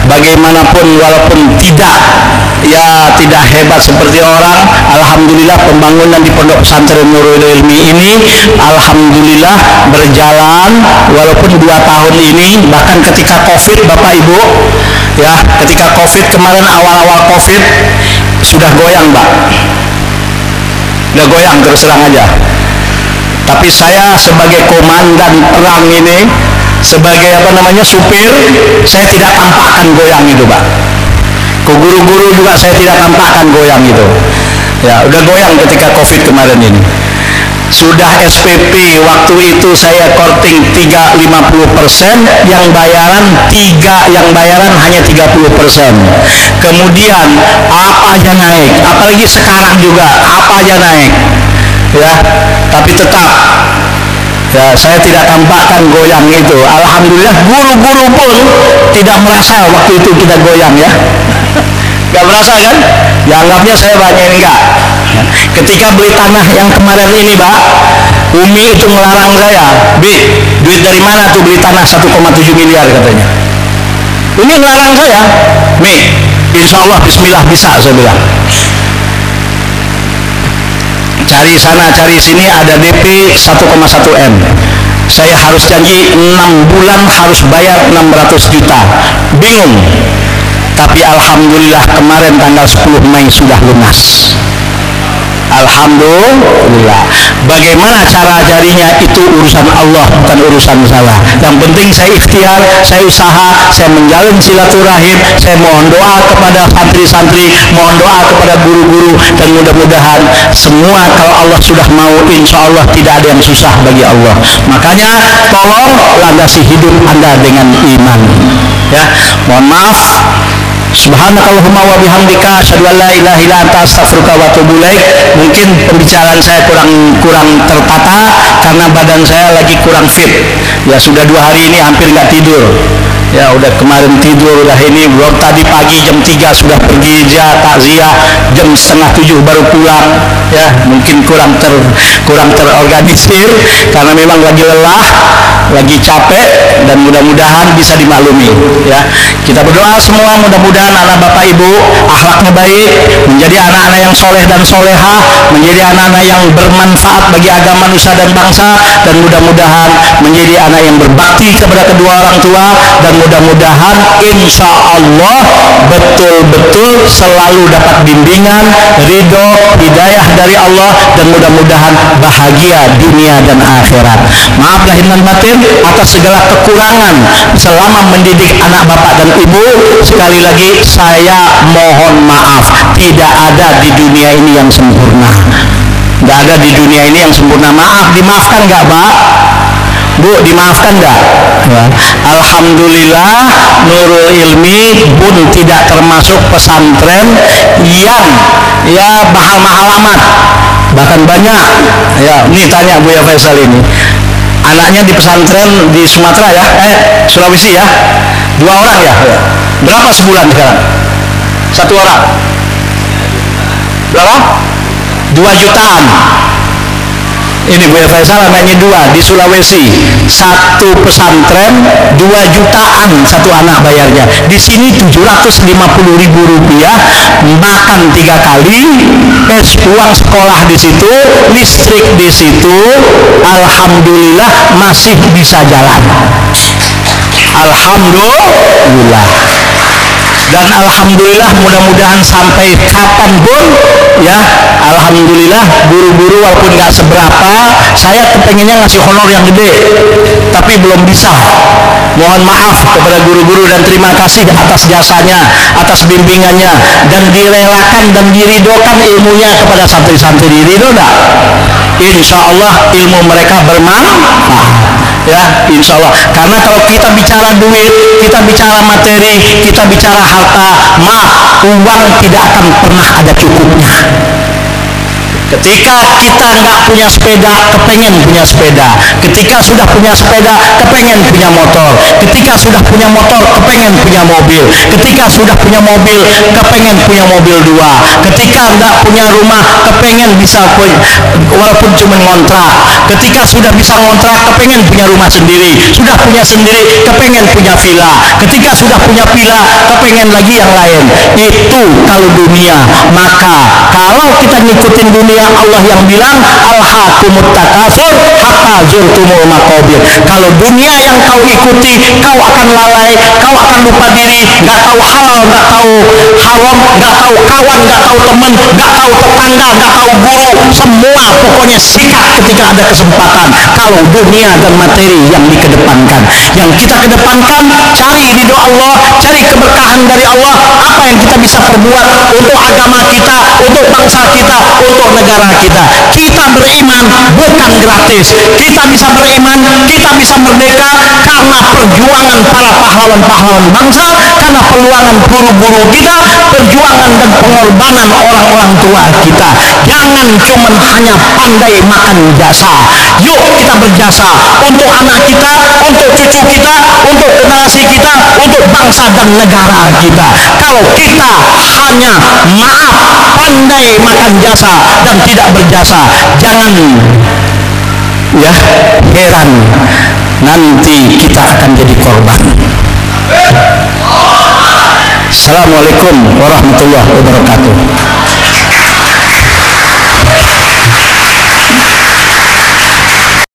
Bagaimanapun walaupun tidak hebat seperti orang, alhamdulillah pembangunan di Pondok Pesantren Nurul Ilmi ini alhamdulillah berjalan walaupun 2 tahun ini. Bahkan ketika Covid Bapak Ibu ya, ketika Covid kemarin, awal-awal Covid sudah goyang Mbak, udah goyang terus terang aja. Tapi saya sebagai komandan perang ini, sebagai supir, saya tidak tampakkan goyang itu Pak. Ke guru-guru juga saya tidak tampakkan goyang itu. Ya, udah goyang ketika Covid kemarin ini. Sudah SPP waktu itu saya korting 50%, yang bayaran hanya 30%. Kemudian apa aja naik, apalagi sekarang juga apa aja naik. Ya, tapi tetap ya saya tidak tampakkan goyang itu. Alhamdulillah guru-guru pun tidak merasa waktu itu kita goyang ya. Gak merasa kan? Ya anggapnya saya banyak enggak. Ketika beli tanah yang kemarin ini Pak, Umi itu melarang saya, Bi, duit dari mana tuh beli tanah 1,7 miliar katanya. Umi melarang saya, Mi, insya Allah bismillah bisa, saya bilang. Cari sana cari sini ada DP 1,1 M. Saya harus janji 6 bulan harus bayar 600 juta. Bingung. Tapi alhamdulillah kemarin tanggal 10 Mei sudah lunas. Alhamdulillah. Bagaimana cara carinya itu urusan Allah, bukan urusan saya. Yang penting saya ikhtiar, saya usaha, saya menjalin silaturahim, saya mohon doa kepada santri-santri, mohon doa kepada guru-guru, dan mudah-mudahan semua kalau Allah sudah mau, insya Allah tidak ada yang susah bagi Allah. Makanya tolong landasi hidup Anda dengan iman. Ya, mohon maaf Subhanakallahumma wa bihamdika asyhadu an la ilaha illa anta astaghfiruka wa atubu ilaik. Mungkin pembicaraan saya kurang tertata karena badan saya lagi kurang fit. Ya sudah 2 hari ini hampir nggak tidur. Ya udah kemarin tidur, udah ini belum, tadi pagi jam 3 sudah pergi takziah, jam 6:30 baru pulang. Ya mungkin kurang terorganisir karena memang lagi lelah, lagi capek, dan mudah-mudahan bisa dimaklumi. Ya kita berdoa semua mudah-mudahan anak bapak ibu akhlaknya baik, menjadi anak-anak yang soleh dan solehah, menjadi anak-anak yang bermanfaat bagi agama nusa dan bangsa, dan mudah-mudahan menjadi anak yang berbakti kepada kedua orang tua, dan mudah-mudahan insya Allah betul-betul selalu dapat bimbingan, ridho, hidayah dari Allah, dan mudah-mudahan bahagia dunia dan akhirat. Maaf lahir dan batin atas segala kekurangan selama mendidik anak bapak dan ibu. Sekali lagi saya mohon maaf, tidak ada di dunia ini yang sempurna. Tidak ada di dunia ini yang sempurna. Maaf, dimaafkan nggak Pak? Bu, dimaafkan nggak? Ya. Alhamdulillah Nurul Ilmi pun tidak termasuk pesantren yang ya mahal-mahal amat, bahkan banyak. Ya, ini tanya Buya Faisal ini, anaknya di pesantren di Sumatera ya, Sulawesi ya, 2 orang ya. Berapa sebulan sekarang? 1 orang? Berapa? 2 jutaan. Ini Buya Faisal anaknya 2 di Sulawesi, 1 pesantren 2 jutaan 1 anak bayarnya. Di sini 750.000 rupiah, makan 3 kali, uang sekolah di situ, listrik di situ. Alhamdulillah masih bisa jalan. Alhamdulillah. Dan alhamdulillah mudah-mudahan sampai kapanpun ya, alhamdulillah guru-guru walaupun nggak seberapa, saya kepengennya ngasih honor yang gede tapi belum bisa. Mohon maaf kepada guru-guru dan terima kasih atas jasanya, atas bimbingannya, dan direlakan dan diridokan ilmunya kepada santri-santri. Ridho enggak? Insya Allah ilmu mereka bermanfaat. Ya, insya Allah. Karena kalau kita bicara duit, kita bicara materi, kita bicara harta, maaf, uang tidak akan pernah ada cukupnya. Ketika kita nggak punya sepeda, kepengen punya sepeda. Ketika sudah punya sepeda, kepengen punya motor. Ketika sudah punya motor, kepengen punya mobil. Ketika sudah punya mobil, kepengen punya mobil 2. Ketika nggak punya rumah, kepengen bisa walaupun cuma ngontrak. Ketika sudah bisa ngontrak, kepengen punya rumah sendiri. Sudah punya sendiri, kepengen punya villa. Ketika sudah punya villa, kepengen lagi yang lain. Itu kalau dunia. Maka kalau kita ngikutin dunia, Allah yang bilang alhaakumut takatsur hatta zurtumul maqabir. Kalau dunia yang kau ikuti, kau akan lalai, kau akan lupa diri, nggak tahu halal, nggak tahu haram, nggak tahu kawan, nggak tahu teman, nggak tahu tetangga, nggak tahu guru, semua pokoknya sikat ketika ada kesempatan. Kalau dunia dan materi yang dikedepankan, yang kita kedepankan, cari ridho Allah, cari keberkahan dari Allah. Apa yang kita bisa perbuat untuk agama kita, untuk bangsa kita, untuk negara kita. Kita beriman bukan gratis. Kita bisa beriman, kita bisa merdeka karena perjuangan para pahlawan-pahlawan bangsa, karena perjuangan guru-guru kita, perjuangan dan pengorbanan orang-orang tua kita. Jangan cuma hanya pandai makan jasa. Yuk kita berjasa untuk anak kita, untuk cucu kita, untuk generasi kita, untuk bangsa dan negara kita. Kalau kita hanya pandai makan jasa dan tidak berjasa, jangan ya heran nanti kita akan jadi korban. Assalamualaikum warahmatullahi wabarakatuh.